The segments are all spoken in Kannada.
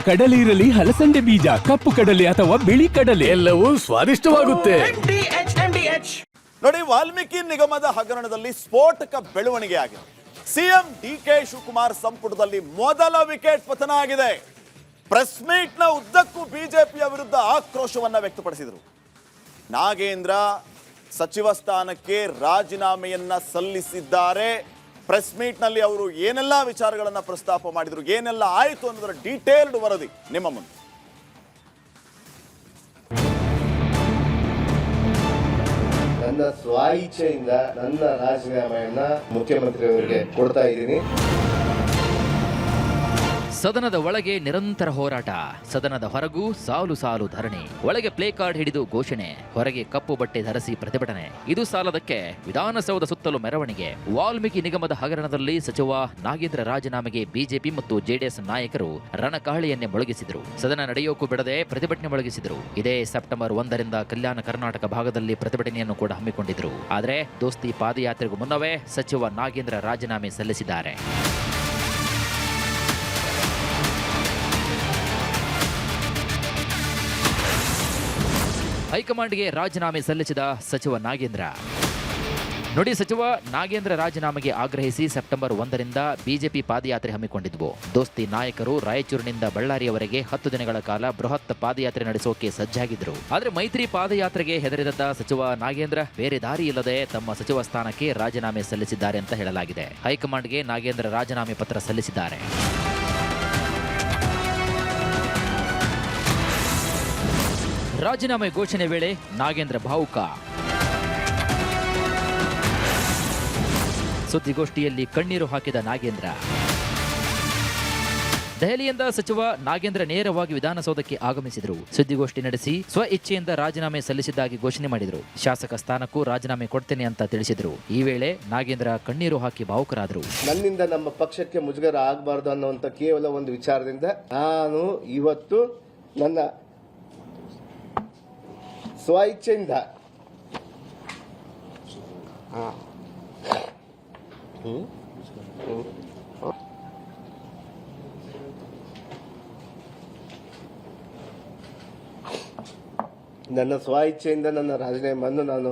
ಕಡಲೆ ಇರಲಿ, ಹಲಸಂದೆ ಬೀಜ, ಕಪ್ಪು ಕಡಲೆ ಅಥವಾ ಬಿಳಿ ಕಡಲೆ, ಎಲ್ಲವೂ ಸ್ವಾದಿಷ್ಟವಾಗುತ್ತೆ. ನೋಡಿ, ವಾಲ್ಮೀಕಿ ನಿಗಮದ ಹಗರಣದಲ್ಲಿ ಸ್ಫೋಟಕ ಬೆಳವಣಿಗೆ ಆಗಿದೆ. ಸಿಎಂ ಡಿಕೆ ಶಿವಕುಮಾರ್ ಸಂಪುಟದಲ್ಲಿ ಮೊದಲ ವಿಕೆಟ್ ಪತನ ಆಗಿದೆ. ಪ್ರೆಸ್ ಮೀಟ್ ನ ಉದ್ದಕ್ಕೂ ಬಿಜೆಪಿಯ ವಿರುದ್ಧ ಆಕ್ರೋಶವನ್ನ ವ್ಯಕ್ತಪಡಿಸಿದರು. ನಾಗೇಂದ್ರ ಸಚಿವ ಸ್ಥಾನಕ್ಕೆ ರಾಜೀನಾಮೆಯನ್ನ ಸಲ್ಲಿಸಿದ್ದಾರೆ. ಪ್ರೆಸ್ ಮೀಟ್ ನಲ್ಲಿ ಅವರು ಏನೆಲ್ಲ ವಿಚಾರಗಳನ್ನ ಪ್ರಸ್ತಾಪ ಮಾಡಿದ್ರು, ಏನೆಲ್ಲ ಆಯಿತು ಅನ್ನೋದರ ಡೀಟೇಲ್ಡ್ ವರದಿ ನಿಮ್ಮ ಮುಂದೆ. ನನ್ನ ಸ್ವಇಚ್ಛೆಯಿಂದ ನನ್ನ ರಾಜೀನಾಮೆಯನ್ನ ಮುಖ್ಯಮಂತ್ರಿಯವರಿಗೆ ಕೊಡ್ತಾ ಇದ್ದೀನಿ. ಸದನದ ಒಳಗೆ ನಿರಂತರ ಹೋರಾಟ, ಸದನದ ಹೊರಗೂ ಸಾಲು ಸಾಲು ಧರಣಿ, ಒಳಗೆ ಪ್ಲೇ ಕಾರ್ಡ್ ಹಿಡಿದು ಘೋಷಣೆ, ಹೊರಗೆ ಕಪ್ಪು ಬಟ್ಟೆ ಧರಿಸಿ ಪ್ರತಿಭಟನೆ. ಇದು ಸಾಲದಕ್ಕೆ ವಿಧಾನಸೌಧ ಸುತ್ತಲೂ ಮೆರವಣಿಗೆ. ವಾಲ್ಮೀಕಿ ನಿಗಮದ ಹಗರಣದಲ್ಲಿ ಸಚಿವ ನಾಗೇಂದ್ರ ರಾಜೀನಾಮೆಗೆ ಬಿಜೆಪಿ ಮತ್ತು ಜೆಡಿಎಸ್ ನಾಯಕರು ರಣಕಾಳಿಯನ್ನೇ ಮೊಳಗಿಸಿದರು. ಸದನ ನಡೆಯೋಕ್ಕೂ ಬಿಡದೆ ಪ್ರತಿಭಟನೆ ಮೊಳಗಿಸಿದರು. ಇದೇ ಸೆಪ್ಟೆಂಬರ್ 1ರಿಂದ ಕಲ್ಯಾಣ ಕರ್ನಾಟಕ ಭಾಗದಲ್ಲಿ ಪ್ರತಿಭಟನೆಯನ್ನು ಕೂಡ ಹಮ್ಮಿಕೊಂಡಿದ್ರು. ಆದರೆ ದೋಸ್ತಿ ಪಾದಯಾತ್ರೆಗೂ ಮುನ್ನವೇ ಸಚಿವ ನಾಗೇಂದ್ರ ರಾಜೀನಾಮೆ ಸಲ್ಲಿಸಿದ್ದಾರೆ. ಹೈಕಮಾಂಡ್ಗೆ ರಾಜೀನಾಮೆ ಸಲ್ಲಿಸಿದ ಸಚಿವ ನಾಗೇಂದ್ರ. ನೋಡಿ, ಸಚಿವ ನಾಗೇಂದ್ರ ರಾಜೀನಾಮೆಗೆ ಆಗ್ರಹಿಸಿ ಸೆಪ್ಟೆಂಬರ್ 1ರಿಂದ ಬಿಜೆಪಿ ಪಾದಯಾತ್ರೆ ಹಮ್ಮಿಕೊಂಡಿದ್ವು. ದೋಸ್ತಿ ನಾಯಕರು ರಾಯಚೂರಿನಿಂದ ಬಳ್ಳಾರಿಯವರೆಗೆ 10 ದಿನಗಳ ಕಾಲ ಬೃಹತ್ ಪಾದಯಾತ್ರೆ ನಡೆಸೋಕೆ ಸಜ್ಜಾಗಿದ್ರು. ಆದರೆ ಮೈತ್ರಿ ಪಾದಯಾತ್ರೆಗೆ ಹೆದರಿದ ಸಚಿವ ನಾಗೇಂದ್ರ ಬೇರೆ ದಾರಿ ಇಲ್ಲದೆ ತಮ್ಮ ಸಚಿವ ಸ್ಥಾನಕ್ಕೆ ರಾಜೀನಾಮೆ ಸಲ್ಲಿಸಿದ್ದಾರೆ ಅಂತ ಹೇಳಲಾಗಿದೆ. ಹೈಕಮಾಂಡ್ಗೆ ನಾಗೇಂದ್ರ ರಾಜೀನಾಮೆ ಪತ್ರ ಸಲ್ಲಿಸಿದ್ದಾರೆ. ರಾಜೀನಾಮೆ ಘೋಷಣೆ ವೇಳೆ ನಾಗೇಂದ್ರ ಭಾವುಕ. ಸುದ್ದಿಗೋಷ್ಠಿಯಲ್ಲಿ ಕಣ್ಣೀರು ಹಾಕಿದ ನಾಗೇಂದ್ರ. ದೆಹಲಿಯಿಂದ ಸಚಿವ ನಾಗೇಂದ್ರ ನೇರವಾಗಿ ವಿಧಾನಸೌಧಕ್ಕೆ ಆಗಮಿಸಿದರು. ಸುದ್ದಿಗೋಷ್ಠಿ ನಡೆಸಿ ಸ್ವ ಇಚ್ಛೆಯಿಂದ ರಾಜೀನಾಮೆ ಸಲ್ಲಿಸಿದ್ದಾಗಿ ಘೋಷಣೆ ಮಾಡಿದರು. ಶಾಸಕ ಸ್ಥಾನಕ್ಕೂ ರಾಜೀನಾಮೆ ಕೊಡ್ತೇನೆ ಅಂತ ತಿಳಿಸಿದರು. ಈ ವೇಳೆ ನಾಗೇಂದ್ರ ಕಣ್ಣೀರು ಹಾಕಿ ಭಾವುಕರಾದರು. ನನ್ನಿಂದ ನಮ್ಮ ಪಕ್ಷಕ್ಕೆ ಮುಜುಗರ ಆಗಬಾರದು ಅನ್ನುವಂತ ಕೇವಲ ಒಂದು ವಿಚಾರದಿಂದ ನಾನು ಇವತ್ತು ನನ್ನ ಸ್ವಇಚ್ಛೆಯಿಂದ ನನ್ನ ರಾಜೀನಾಮೆಯನ್ನು ನಾನು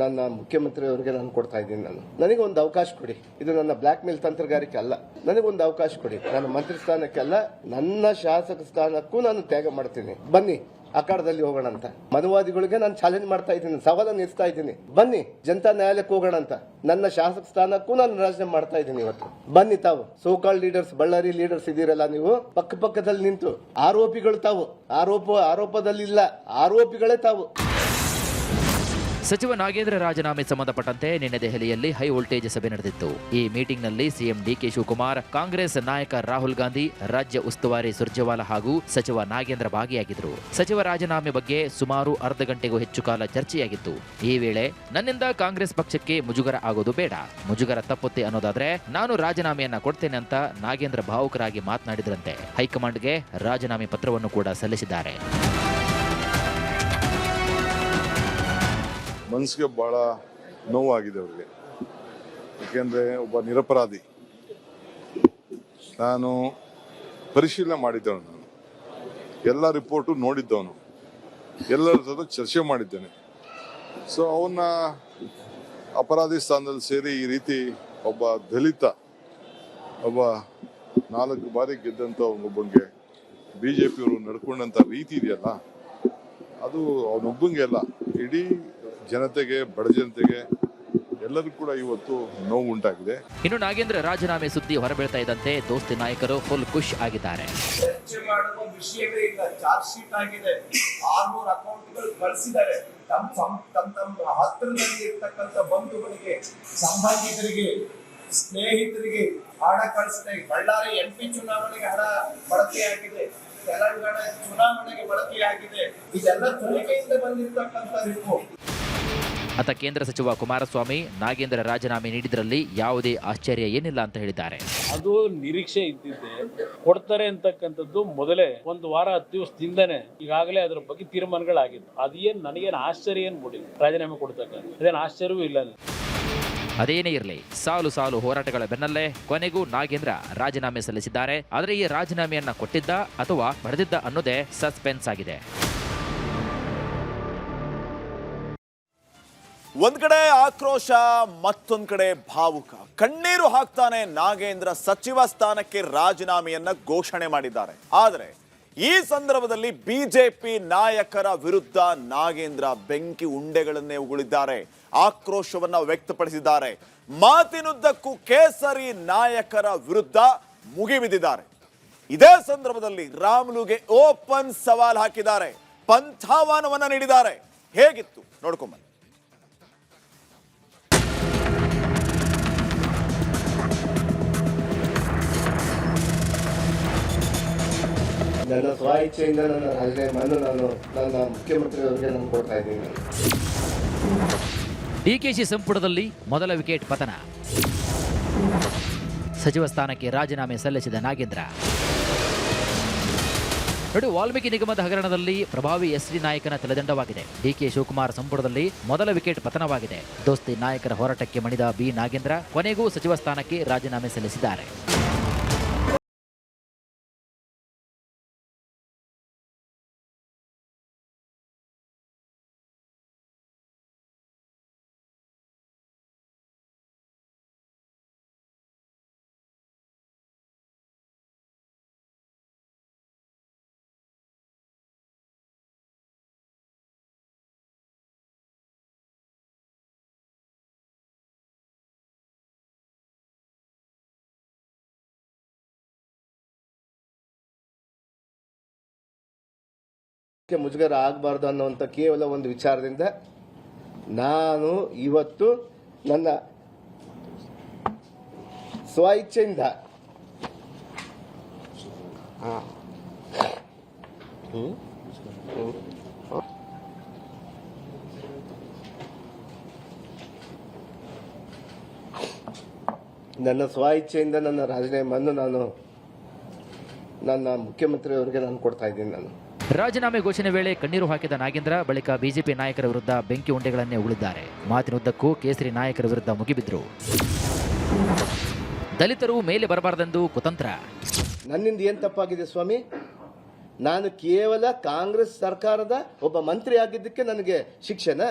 ನನ್ನ ಮುಖ್ಯಮಂತ್ರಿಯವರಿಗೆ ನಾನು ಕೊಡ್ತಾ ಇದ್ದೀನಿ. ನನಗೆ ಒಂದು ಅವಕಾಶ ಕೊಡಿ. ಇದು ನನ್ನ ಬ್ಲಾಕ್ ಮೇಲ್ ತಂತ್ರಗಾರಿಕೆ ಅಲ್ಲ. ನನಗೊಂದು ಅವಕಾಶ ಕೊಡಿ. ನನ್ನ ಮಂತ್ರಿ ಸ್ಥಾನಕ್ಕೆ ಅಲ್ಲ, ನನ್ನ ಶಾಸಕ ಸ್ಥಾನಕ್ಕೂ ನಾನು ತ್ಯಾಗ ಮಾಡ್ತೀನಿ. ಬನ್ನಿ ಅಖಾಡದಲ್ಲಿ ಹೋಗೋಣ ಅಂತ ಮನುವಾದಿಗಳಿಗೆ ನಾನು ಚಾಲೆಂಜ್ ಮಾಡ್ತಾ ಇದ್ದೀನಿ, ಸವಾಲನ್ನು ಎಸ್ತಾ ಇದ್ದೀನಿ. ಬನ್ನಿ ಜನತಾ ನ್ಯಾಯಾಲಯಕ್ಕೆ ಹೋಗೋಣ ಅಂತ. ನನ್ನ ಶಾಸಕ ಸ್ಥಾನಕ್ಕೂ ನಾನು ರಾಜೀನಾಮೆ ಮಾಡ್ತಾ ಇದ್ದೀನಿ. ಇವತ್ತು ಬನ್ನಿ, ತಾವು ಸೋಕಾಲ್ ಲೀಡರ್ಸ್, ಬಳ್ಳಾರಿ ಲೀಡರ್ಸ್ ಇದೀರಲ್ಲ, ನೀವು ಪಕ್ಕದಲ್ಲಿ ನಿಂತು ಆರೋಪಿಗಳು ತಾವು. ಆರೋಪದಲ್ಲಿಲ್ಲ, ಆರೋಪಿಗಳೇ ತಾವು. ಸಚಿವ ನಾಗೇಂದ್ರ ರಾಜೀನಾಮೆ ಸಂಬಂಧಪಟ್ಟಂತೆ ನಿನ್ನೆ ದೆಹಲಿಯಲ್ಲಿ ಹೈ ವೋಲ್ಟೇಜ್ ಸಭೆ ನಡೆದಿತ್ತು. ಈ ಮೀಟಿಂಗ್ನಲ್ಲಿ ಸಿಎಂ ಡಿಕೆ ಶಿವಕುಮಾರ್, ಕಾಂಗ್ರೆಸ್ ನಾಯಕ ರಾಹುಲ್ ಗಾಂಧಿ, ರಾಜ್ಯ ಉಸ್ತುವಾರಿ ಸುರ್ಜೇವಾಲಾ ಹಾಗೂ ಸಚಿವ ನಾಗೇಂದ್ರ ಭಾಗಿಯಾಗಿದ್ದರು. ಸಚಿವ ರಾಜೀನಾಮೆ ಬಗ್ಗೆ ಸುಮಾರು ಅರ್ಧ ಗಂಟೆಗೂ ಹೆಚ್ಚು ಕಾಲ ಚರ್ಚೆಯಾಗಿತ್ತು. ಈ ವೇಳೆ ನನ್ನಿಂದ ಕಾಂಗ್ರೆಸ್ ಪಕ್ಷಕ್ಕೆ ಮುಜುಗರ ಆಗೋದು ಬೇಡ, ಮುಜುಗರ ತಪ್ಪುತ್ತೆ ಅನ್ನೋದಾದ್ರೆ ನಾನು ರಾಜೀನಾಮೆಯನ್ನ ಕೊಡ್ತೇನೆ ಅಂತ ನಾಗೇಂದ್ರ ಭಾವುಕರಾಗಿ ಮಾತನಾಡಿದ್ರಂತೆ. ಹೈಕಮಾಂಡ್ಗೆ ರಾಜೀನಾಮೆ ಪತ್ರವನ್ನು ಕೂಡ ಸಲ್ಲಿಸಿದ್ದಾರೆ. ಮನಸ್ಸಿಗೆ ಬಹಳ ನೋವಾಗಿದೆ ಅವರಿಗೆ. ಏಕೆಂದರೆ ಒಬ್ಬ ನಿರಪರಾಧಿ. ನಾನು ಪರಿಶೀಲನೆ ಮಾಡಿದ್ದವನು, ನಾನು ಎಲ್ಲ ರಿಪೋರ್ಟು ನೋಡಿದ್ದವನು, ಎಲ್ಲರ ಜೊತೆ ಚರ್ಚೆ ಮಾಡಿದ್ದೇನೆ. ಸೊ ಅವನ್ನ ಅಪರಾಧಿ ಸ್ಥಾನದಲ್ಲಿ ಸೇರಿ ಈ ರೀತಿ ಒಬ್ಬ ದಲಿತ, ಒಬ್ಬ 4 ಬಾರಿ ಗೆದ್ದಂಥ ಒಬ್ಬನಿಗೆ BJPಯವರು ನಡ್ಕೊಂಡಂಥ ರೀತಿ ಇದೆಯಲ್ಲ, ಅದು ಅವನೊಬ್ಬಂಗೆ ಅಲ್ಲ, ಇಡೀ ಜನತೆಗೆ, ಬಡ ಜನತೆಗೆ ಎಲ್ಲರೂ ಕೂಡ ಇವತ್ತು ನೋವು ಉಂಟಾಗಿದೆ. ಇನ್ನು ನಾಗೇಂದ್ರ ರಾಜೀನಾಮೆ ಸುದ್ದಿ ಹೊರಬೀಳ್ತಾ ಇದ್ದಂತೆ ದೋಸ್ತಿ ನಾಯಕರು ಫುಲ್ ಖುಷ್ ಆಗಿದ್ದಾರೆ. ಚರ್ಚೆ ಮಾಡುವ ವಿಷಯವೇ ಇಲ್ಲ. ಚಾರ್ಜ್ ಶೀಟ್ ಆಗಿದೆ, 600 ಅಕೌಂಟ್ಗಳು ಕಳಿಸಿದ್ದಾರೆ. ತಮ್ಮ ಹತ್ತಿರದಲ್ಲಿ ಇರ್ತಕ್ಕಂಥ ಬಂಧುಗಳಿಗೆ, ಸಂಬಂಧಿಕರಿಗೆ, ಸ್ನೇಹಿತರಿಗೆ ಹಣ ಕಳಿಸಿದೆ. ಬಳ್ಳಾರಿ MP ಚುನಾವಣೆಗೆ ಹಣ ಬಳಕೆಯಾಗಿದೆ, ತೆಲಂಗಾಣ ಚುನಾವಣೆಗೆ ಬಳಕೆಯಾಗಿದೆ. ಇದೆಲ್ಲ ತನಿಖೆಯಿಂದ ಬಂದಿರತಕ್ಕಂಥ ರಿಪೋರ್ಟ್. ಅತ ಕೇಂದ್ರ ಸಚಿವ ಕುಮಾರಸ್ವಾಮಿ ನಾಗೇಂದ್ರ ರಾಜೀನಾಮೆ ನೀಡಿದ್ರಲ್ಲಿ ಯಾವುದೇ ಆಶ್ಚರ್ಯ ಏನಿಲ್ಲ ಅಂತ ಹೇಳಿದ್ದಾರೆ. ಅದು ನಿರೀಕ್ಷೆ ಇದ್ದಿದ್ದೆ, ಕೊಡ್ತಾರೆ ಅಂತಕ್ಕಂಥದ್ದು ಮೊದಲೇ 1 ವಾರ 10 ದಿವಸದಿಂದನೇ ಈಗಾಗಲೇ ಅದರ ಬಗ್ಗೆ ತೀರ್ಮಾನಗಳಾಗಿದ್ದು. ಅದೇನು ನನಗೇನು ಆಶ್ಚರ್ಯ ಏನು ಮೂಡಿಲ್ಲ. ರಾಜೀನಾಮೆ ಕೊಡ್ತಕ್ಕಂಥ ಅದೇನು ಆಶ್ಚರ್ಯವೂ ಇಲ್ಲ. ಅದೇನೇ ಇರಲಿ, ಸಾಲು ಸಾಲು ಹೋರಾಟಗಳ ಬೆನ್ನಲ್ಲೇ ಕೊನೆಗೂ ನಾಗೇಂದ್ರ ರಾಜೀನಾಮೆ ಸಲ್ಲಿಸಿದ್ದಾರೆ. ಆದರೆ ಈ ರಾಜೀನಾಮೆಯನ್ನ ಕೊಟ್ಟಿದ್ದ ಅಥವಾ ಪಡೆದಿದ್ದ ಅನ್ನೋದೇ ಸಸ್ಪೆನ್ಸ್ ಆಗಿದೆ. ಒಂದ್ ಕಡೆ ಆಕ್ರೋಶ, ಮತ್ತೊಂದ್ ಕಡೆ ಭಾವುಕ. ಕಣ್ಣೀರು ಹಾಕ್ತಾನೆ ನಾಗೇಂದ್ರ ಸಚಿವ ಸ್ಥಾನಕ್ಕೆ ರಾಜೀನಾಮೆಯನ್ನ ಘೋಷಣೆ ಮಾಡಿದ್ದಾರೆ. ಆದರೆ ಈ ಸಂದರ್ಭದಲ್ಲಿ ಬಿಜೆಪಿ ನಾಯಕರ ವಿರುದ್ಧ ನಾಗೇಂದ್ರ ಬೆಂಕಿ ಉಂಡೆಗಳನ್ನೇ ಉಗುಳಿದ್ದಾರೆ, ಆಕ್ರೋಶವನ್ನ ವ್ಯಕ್ತಪಡಿಸಿದ್ದಾರೆ. ಮಾತಿನುದ್ದಕ್ಕೂ ಕೇಸರಿ ನಾಯಕರ ವಿರುದ್ಧ ಮುಗಿಬಿದ್ದಿದ್ದಾರೆ. ಇದೇ ಸಂದರ್ಭದಲ್ಲಿ ರಾಮುಲುಗೆ ಓಪನ್ ಸವಾಲ್ ಹಾಕಿದ್ದಾರೆ, ಪಂಥಾಹ್ವಾನವನ್ನ ನೀಡಿದ್ದಾರೆ. ಹೇಗಿತ್ತು ನೋಡ್ಕೊಂಬನ್ನಿ. ನನ್ನ ಸ್ವ ಇಚ್ಛೆಯಿಂದ ನನ್ನ ರಾಜೀನಾಮೆಯನ್ನು ನನ್ನ ಮುಖ್ಯಮಂತ್ರಿಯವರಿಗೆ ನಾನು ಕೊಡ್ತಾ ಇದ್ದೀನಿ. ಡಿಕೆಶಿ ಸಂಪುಟದಲ್ಲಿ ಮೊದಲ ವಿಕೆಟ್ ಪತನ. ಸಚಿವ ಸ್ಥಾನಕ್ಕೆ ರಾಜೀನಾಮೆ ಸಲ್ಲಿಸಿದ ನಾಗೇಂದ್ರ. ನೋಡಿ, ವಾಲ್ಮೀಕಿ ನಿಗಮದ ಹಗರಣದಲ್ಲಿ ಪ್ರಭಾವಿ ಎಸ್ಡಿ ನಾಯಕನ ತಲೆದಂಡವಾಗಿದೆ. ಡಿಕೆ ಶಿವಕುಮಾರ್ ಸಂಪುಟದಲ್ಲಿ ಮೊದಲ ವಿಕೆಟ್ ಪತನವಾಗಿದೆ. ದೋಸ್ತಿ ನಾಯಕರ ಹೋರಾಟಕ್ಕೆ ಮಣಿದ ಬಿ ನಾಗೇಂದ್ರ ಕೊನೆಗೂ ಸಚಿವ ಸ್ಥಾನಕ್ಕೆ ರಾಜೀನಾಮೆ ಸಲ್ಲಿಸಿದ್ದಾರೆ. ಮುಜುಗರ ಆಗಬಾರ್ದು ಅನ್ನುವಂಥ ಕೇವಲ ಒಂದು ವಿಚಾರದಿಂದ ನಾನು ಇವತ್ತು ನನ್ನ ಸ್ವ ಇಚ್ಛೆಯಿಂದ ನನ್ನ ರಾಜೀನಾಮೆಯನ್ನು ನನ್ನ ಮುಖ್ಯಮಂತ್ರಿಯವರಿಗೆ ನಾನು ಕೊಡ್ತಾ ಇದ್ದೀನಿ. ರಾಜೀನಾಮೆ ಘೋಷಣೆ ವೇಳೆ ಕಣ್ಣೀರು ಹಾಕಿದ ನಾಗೇಂದ್ರ ಬಳಿಕ ಬಿಜೆಪಿ ನಾಯಕರ ವಿರುದ್ಧ ಬೆಂಕಿ ಉಂಡೆಗಳನ್ನೇ ಉಗುಳಿದ್ದಾರೆ. ಮಾತಿನುದ್ದಕ್ಕೂ ಕೇಸರಿ ನಾಯಕರ ವಿರುದ್ಧ ಮುಗಿಬಿದ್ರು. ದಲಿತರು ಮೇಲೆ ಬರಬಾರದೆಂದು ಕುತಂತ್ರ. ನನ್ನಿಂದ ಏನ್ ತಪ್ಪಾಗಿದೆ ಸ್ವಾಮಿ? ನಾನು ಕೇವಲ ಕಾಂಗ್ರೆಸ್ ಸರ್ಕಾರದ ಒಬ್ಬ ಮಂತ್ರಿ ಆಗಿದ್ದಕ್ಕೆ ನನಗೆ ಶಿಕ್ಷಣ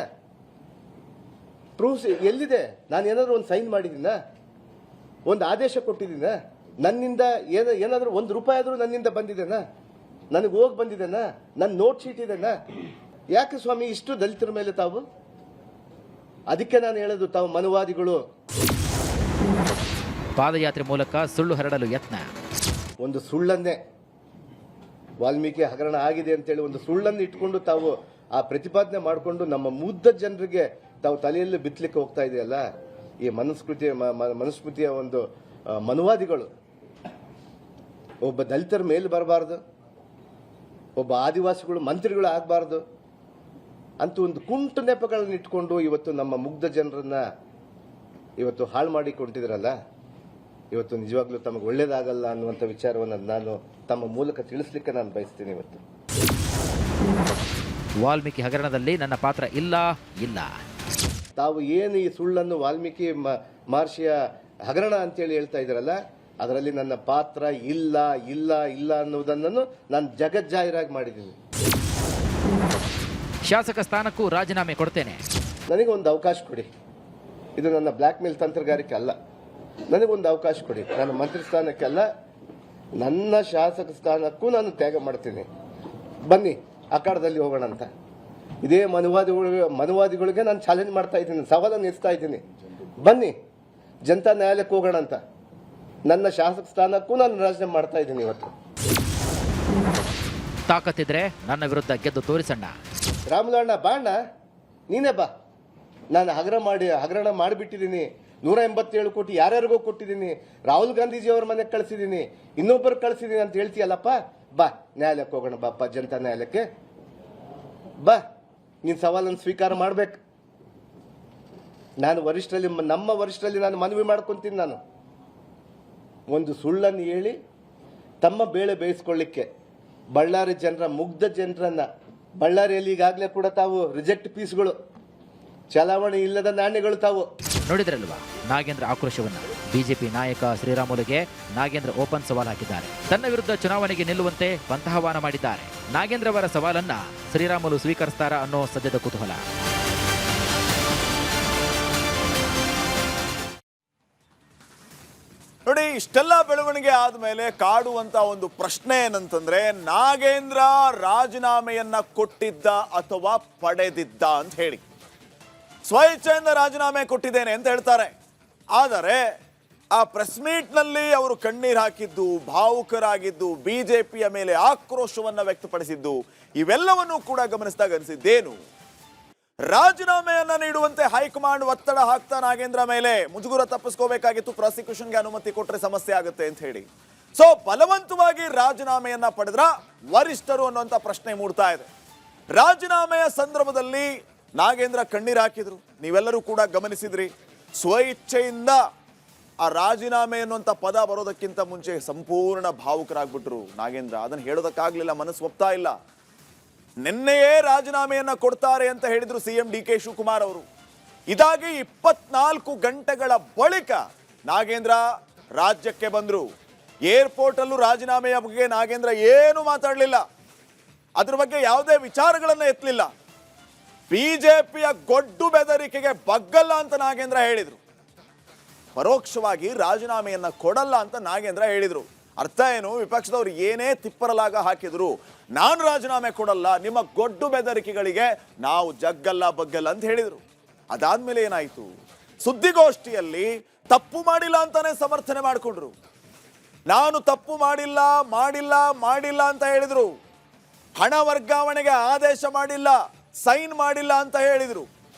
ಪ್ರೂಫ್ ಎಲ್ಲಿದೆ? ನಾನು ಏನಾದರೂ ಒಂದು ಸೈನ್ ಮಾಡಿದ್ದೀನ? ಒಂದು ಆದೇಶ ಕೊಟ್ಟಿದ್ದೀನ? ನನ್ನಿಂದ ಏನಾದರೂ ₹1 ಆದರೂ ನನ್ನಿಂದ ಬಂದಿದೆನಾ? ನನಗೆ ಹೋಗಿ ಬಂದಿದೆನಾ? ನನ್ನ ನೋಟ್ ಶೀಟ್ ಇದೆನಾ? ಯಾಕೆ ಸ್ವಾಮಿ ಇಷ್ಟು ದಲಿತರ ಮೇಲೆ ತಾವು? ಅದಕ್ಕೆ ನಾನು ಹೇಳೋದು, ತಾವು ಮನುವಾದಿಗಳು. ಪಾದಯಾತ್ರೆ ಮೂಲಕ ಸುಳ್ಳು ಹರಡಲು ಯತ್ನ. ಒಂದು ಸುಳ್ಳನ್ನೇ, ವಾಲ್ಮೀಕಿ ಹಗರಣ ಆಗಿದೆ ಅಂತೇಳಿ ಒಂದು ಸುಳ್ಳನ್ನು ಇಟ್ಕೊಂಡು ತಾವು ಆ ಪ್ರತಿಪಾದನೆ ಮಾಡಿಕೊಂಡು ನಮ್ಮ ಮುಗ್ಧ ಜನರಿಗೆ ತಾವು ತಲೆಯಲ್ಲಿ ಬಿತ್ತಲಿಕ್ಕೆ ಹೋಗ್ತಾ ಇದೆಯಲ್ಲ, ಈ ಮನುಸ್ಮೃತಿಯ ಒಂದು ಮನುವಾದಿಗಳು. ಒಬ್ಬ ದಲಿತರ ಮೇಲೆ ಬರಬಾರ್ದು, ಒಬ್ಬ ಆದಿವಾಸಿಗಳು ಮಂತ್ರಿಗಳು ಆಗಬಾರ್ದು ಅಂತ ಒಂದು ಕುಂಟು ನೆಪಗಳನ್ನು ಇಟ್ಕೊಂಡು ಇವತ್ತು ನಮ್ಮ ಮುಗ್ಧ ಜನರನ್ನ ಇವತ್ತು ಹಾಳು ಮಾಡಿಕೊಂಡಿದ್ರಲ್ಲ, ಇವತ್ತು ನಿಜವಾಗ್ಲೂ ತಮಗೆ ಒಳ್ಳೇದಾಗಲ್ಲ ಅನ್ನುವಂಥ ವಿಚಾರವನ್ನು ನಾನು ತಮ್ಮ ಮೂಲಕ ತಿಳಿಸ್ಲಿಕ್ಕೆ ನಾನು ಬಯಸ್ತೀನಿ. ಇವತ್ತು ವಾಲ್ಮೀಕಿ ಹಗರಣದಲ್ಲಿ ನನ್ನ ಪಾತ್ರ ಇಲ್ಲ. ತಾವು ಏನು ಈ ಸುಳ್ಳನ್ನು ವಾಲ್ಮೀಕಿ ಮಹರ್ಷಿಯ ಹಗರಣ ಅಂತೇಳಿ ಹೇಳ್ತಾ ಇದ್ರಲ್ಲ, ಅದರಲ್ಲಿ ನನ್ನ ಪಾತ್ರ ಇಲ್ಲ ಅನ್ನುವುದನ್ನು ನಾನು ಜಗಜ್ಜಾಹಿರಾಗಿ ಮಾಡಿದ್ದೀನಿ. ಶಾಸಕ ಸ್ಥಾನಕ್ಕೂ ರಾಜೀನಾಮೆ ಕೊಡ್ತೇನೆ. ನನಗೆ ಒಂದು ಅವಕಾಶ ಕೊಡಿ. ಇದು ನನ್ನ ಬ್ಲ್ಯಾಕ್ ಮೇಲ್ ತಂತ್ರಗಾರಿಕೆ ಅಲ್ಲ. ನನಗೊಂದು ಅವಕಾಶ ಕೊಡಿ. ನಾನು ಮಂತ್ರಿ ಸ್ಥಾನಕ್ಕೆ ಅಲ್ಲ, ನನ್ನ ಶಾಸಕ ಸ್ಥಾನಕ್ಕೂ ನಾನು ತ್ಯಾಗ ಮಾಡ್ತೀನಿ. ಬನ್ನಿ ಅಖಾಡದಲ್ಲಿ ಹೋಗೋಣ ಅಂತ. ಇದೇ ಮನುವಾದಿಗಳಿಗೆ ನಾನು ಚಾಲೆಂಜ್ ಮಾಡ್ತಾ ಇದ್ದೀನಿ, ಸವಾಲನ್ನು ಎಸ್ತಾ ಇದ್ದೀನಿ. ಬನ್ನಿ ಜನತಾ ನ್ಯಾಯಾಲಯಕ್ಕೆ ಹೋಗೋಣ ಅಂತ. ನನ್ನ ಶಾಸಕ ಸ್ಥಾನಕ್ಕೂ ನಾನು ರಾಜೀನಾಮೆ ಮಾಡ್ತಾ ಇದ್ದೀನಿ. ಇವತ್ತು ತಾಕತ್ತಿದ್ರೆ ನನ್ನ ವಿರುದ್ಧ ಗೆದ್ದು ತೋರಿಸಣ್ಣ. ರಾಮುಲು ಅಣ್ಣ ಬಾ ಅಣ್ಣ, ನೀನೇ ಬಾ. ನಾನು ಹಗರಣ ಮಾಡಿಬಿಟ್ಟಿದ್ದೀನಿ. 187 ಕೋಟಿ ಯಾರ್ಯಾರಿಗೋ ಕೊಟ್ಟಿದ್ದೀನಿ. ರಾಹುಲ್ ಗಾಂಧೀಜಿ ಅವ್ರ ಮನೆಗೆ ಕಳಿಸಿದ್ದೀನಿ, ಇನ್ನೊಬ್ಬರು ಕಳಿಸಿದ್ದೀನಿ ಅಂತ ಹೇಳ್ತೀಯಲ್ಲಪ್ಪ. ಬಾ ನ್ಯಾಯಾಲಯಕ್ಕೆ ಹೋಗೋಣ, ಬಾಪ್ಪ ಜನತಾ ನ್ಯಾಯಾಲಯಕ್ಕೆ ಬಾ. ನೀನು ಸವಾಲನ್ನು ಸ್ವೀಕಾರ ಮಾಡ್ಬೇಕು. ನಾನು ನಮ್ಮ ವರಿಷ್ಠರಲ್ಲಿ ನಾನು ಮನವಿ ಮಾಡ್ಕೊಂತೀನಿ. ನಾನು ಒಂದು ಸುಳ್ಳನ್ನು ಹೇಳಿ ತಮ್ಮ ಬೇಳೆ ಬೇಯಿಸ್ಕೊಳ್ಳಿಕ್ಕೆ ಬಳ್ಳಾರಿ ಜನರ ಮುಗ್ಧ ಜನರನ್ನ, ಬಳ್ಳಾರಿಯಲ್ಲಿ ಈಗಾಗಲೇ ಕೂಡ ತಾವು ರಿಜೆಕ್ಟ್ ಪೀಸ್ಗಳು ಚಲಾವಣೆ ಇಲ್ಲದ ನಾಣ್ಯಗಳು ತಾವು. ನೋಡಿದ್ರಲ್ವಾ ನಾಗೇಂದ್ರ ಆಕ್ರೋಶವನ್ನ. ಬಿಜೆಪಿ ನಾಯಕ ಶ್ರೀರಾಮುಲುಗೆ ನಾಗೇಂದ್ರ ಓಪನ್ ಸವಾಲ್ ಹಾಕಿದ್ದಾರೆ. ತನ್ನ ವಿರುದ್ಧ ಚುನಾವಣೆಗೆ ನಿಲ್ಲುವಂತೆ ಪಂಥಾಹ್ವಾನ ಮಾಡಿದ್ದಾರೆ. ನಾಗೇಂದ್ರ ಅವರ ಸವಾಲನ್ನ ಶ್ರೀರಾಮುಲು ಸ್ವೀಕರಿಸ್ತಾರಾ ಅನ್ನೋ ಸದ್ಯದ ಕುತೂಹಲ. ನೋಡಿ, ಇಷ್ಟೆಲ್ಲ ಬೆಳವಣಿಗೆ ಆದ್ಮೇಲೆ ಕಾಡುವಂತ ಒಂದು ಪ್ರಶ್ನೆ ಏನಂತಂದ್ರೆ, ನಾಗೇಂದ್ರ ರಾಜೀನಾಮೆಯನ್ನ ಕೊಟ್ಟಿದ್ದ ಅಥವಾ ಪಡೆದಿದ್ದ ಅಂತ ಹೇಳಿ. ಸ್ವಇಚ್ಛೆಯಿಂದ ರಾಜೀನಾಮೆ ಕೊಟ್ಟಿದ್ದೇನೆ ಅಂತ ಹೇಳ್ತಾರೆ. ಆದರೆ ಆ ಪ್ರೆಸ್ ಮೀಟ್ ನಲ್ಲಿ ಅವರು ಕಣ್ಣೀರು ಹಾಕಿದ್ದು, ಭಾವುಕರಾಗಿದ್ದು, ಬಿಜೆಪಿಯ ಮೇಲೆ ಆಕ್ರೋಶವನ್ನ ವ್ಯಕ್ತಪಡಿಸಿದ್ದು, ಇವೆಲ್ಲವನ್ನೂ ಕೂಡ ಗಮನಿಸಿದಾಗ ಅನಿಸಿದ್ದೇನು, ರಾಜೀನಾಮೆಯನ್ನ ನೀಡುವಂತೆ ಹೈಕಮಾಂಡ್ ಒತ್ತಡ ಹಾಕ್ತಾ ನಾಗೇಂದ್ರ ಮೇಲೆ ಮುಜುಗುರ ತಪ್ಪಿಸ್ಕೋಬೇಕಾಗಿತ್ತು, ಪ್ರಾಸಿಕ್ಯೂಷನ್ಗೆ ಅನುಮತಿ ಕೊಟ್ಟರೆ ಸಮಸ್ಯೆ ಆಗುತ್ತೆ ಅಂತ ಹೇಳಿ. ಸೊ ಬಲವಂತವಾಗಿ ರಾಜೀನಾಮೆಯನ್ನ ಪಡೆದ್ರ ವರಿಷ್ಠರು ಅನ್ನುವಂಥ ಪ್ರಶ್ನೆ ಮೂಡ್ತಾ ಇದೆ. ರಾಜೀನಾಮೆಯ ಸಂದರ್ಭದಲ್ಲಿ ನಾಗೇಂದ್ರ ಕಣ್ಣೀರು ಹಾಕಿದ್ರು, ನೀವೆಲ್ಲರೂ ಕೂಡ ಗಮನಿಸಿದ್ರಿ. ಸ್ವಇಚ್ಛೆಯಿಂದ ಆ ರಾಜೀನಾಮೆ ಅನ್ನುವಂಥ ಪದ ಬರೋದಕ್ಕಿಂತ ಮುಂಚೆ ಸಂಪೂರ್ಣ ಭಾವುಕರಾಗ್ಬಿಟ್ರು ನಾಗೇಂದ್ರ. ಅದನ್ನು ಹೇಳೋದಕ್ಕಾಗ್ಲಿಲ್ಲ, ಮನಸ್ಸು ಒಪ್ತಾ ಇಲ್ಲ. ನಿನ್ನೆಯೇ ರಾಜೀನಾಮೆಯನ್ನ ಕೊಡ್ತಾರೆ ಅಂತ ಹೇಳಿದ್ರು ಸಿಎಂ ಡಿ ಕೆ ಶಿವಕುಮಾರ್ ಅವರು. ಇದಾಗಿ 24 ಗಂಟೆಗಳ ಬಳಿಕ ನಾಗೇಂದ್ರ ರಾಜ್ಯಕ್ಕೆ ಬಂದ್ರು. ಏರ್ಪೋರ್ಟ್ ಅಲ್ಲೂ ರಾಜೀನಾಮೆಯ ಬಗ್ಗೆ ನಾಗೇಂದ್ರ ಏನು ಮಾತಾಡಲಿಲ್ಲ, ಅದ್ರ ಬಗ್ಗೆ ಯಾವುದೇ ವಿಚಾರಗಳನ್ನ ಎತ್ತಲಿಲ್ಲ. ಬಿಜೆಪಿಯ ಗೊಡ್ಡು ಬೆದರಿಕೆಗೆ ಬಗ್ಗಲ್ಲ ಅಂತ ನಾಗೇಂದ್ರ ಹೇಳಿದ್ರು. ಪರೋಕ್ಷವಾಗಿ ರಾಜೀನಾಮೆಯನ್ನ ಕೊಡಲ್ಲ ಅಂತ ನಾಗೇಂದ್ರ ಹೇಳಿದ್ರು. ಅರ್ಥ ಏನು, ವಿಪಕ್ಷದವ್ರು ಏನೇ ತಿಪ್ಪರಲಾಗ ಹಾಕಿದ್ರು ನಾನು ರಾಜೀನಾಮೆ ಕೊಡಲ್ಲ, ನಿಮ್ಮ ಗೊಡ್ಡು ಬೆದರಿಕೆಗಳಿಗೆ ನಾವು ಜಗ್ಗಲ್ಲ ಬಗ್ಗಲ್ಲ ಅಂತ ಹೇಳಿದ್ರು. ಅದಾದ್ಮೇಲೆ ಏನಾಯ್ತು, ಸುದ್ದಿಗೋಷ್ಠಿಯಲ್ಲಿ ತಪ್ಪು ಮಾಡಿಲ್ಲ ಅಂತಾನೆ ಸಮರ್ಥನೆ ಮಾಡಿಕೊಂಡ್ರು. ನಾನು ತಪ್ಪು ಮಾಡಿಲ್ಲ ಮಾಡಿಲ್ಲ ಮಾಡಿಲ್ಲ ಅಂತ ಹೇಳಿದ್ರು. ಹಣ ವರ್ಗಾವಣೆಗೆ ಆದೇಶ ಮಾಡಿಲ್ಲ, ಸೈನ್ ಮಾಡಿಲ್ಲ ಅಂತ ಹೇಳಿದ್ರು.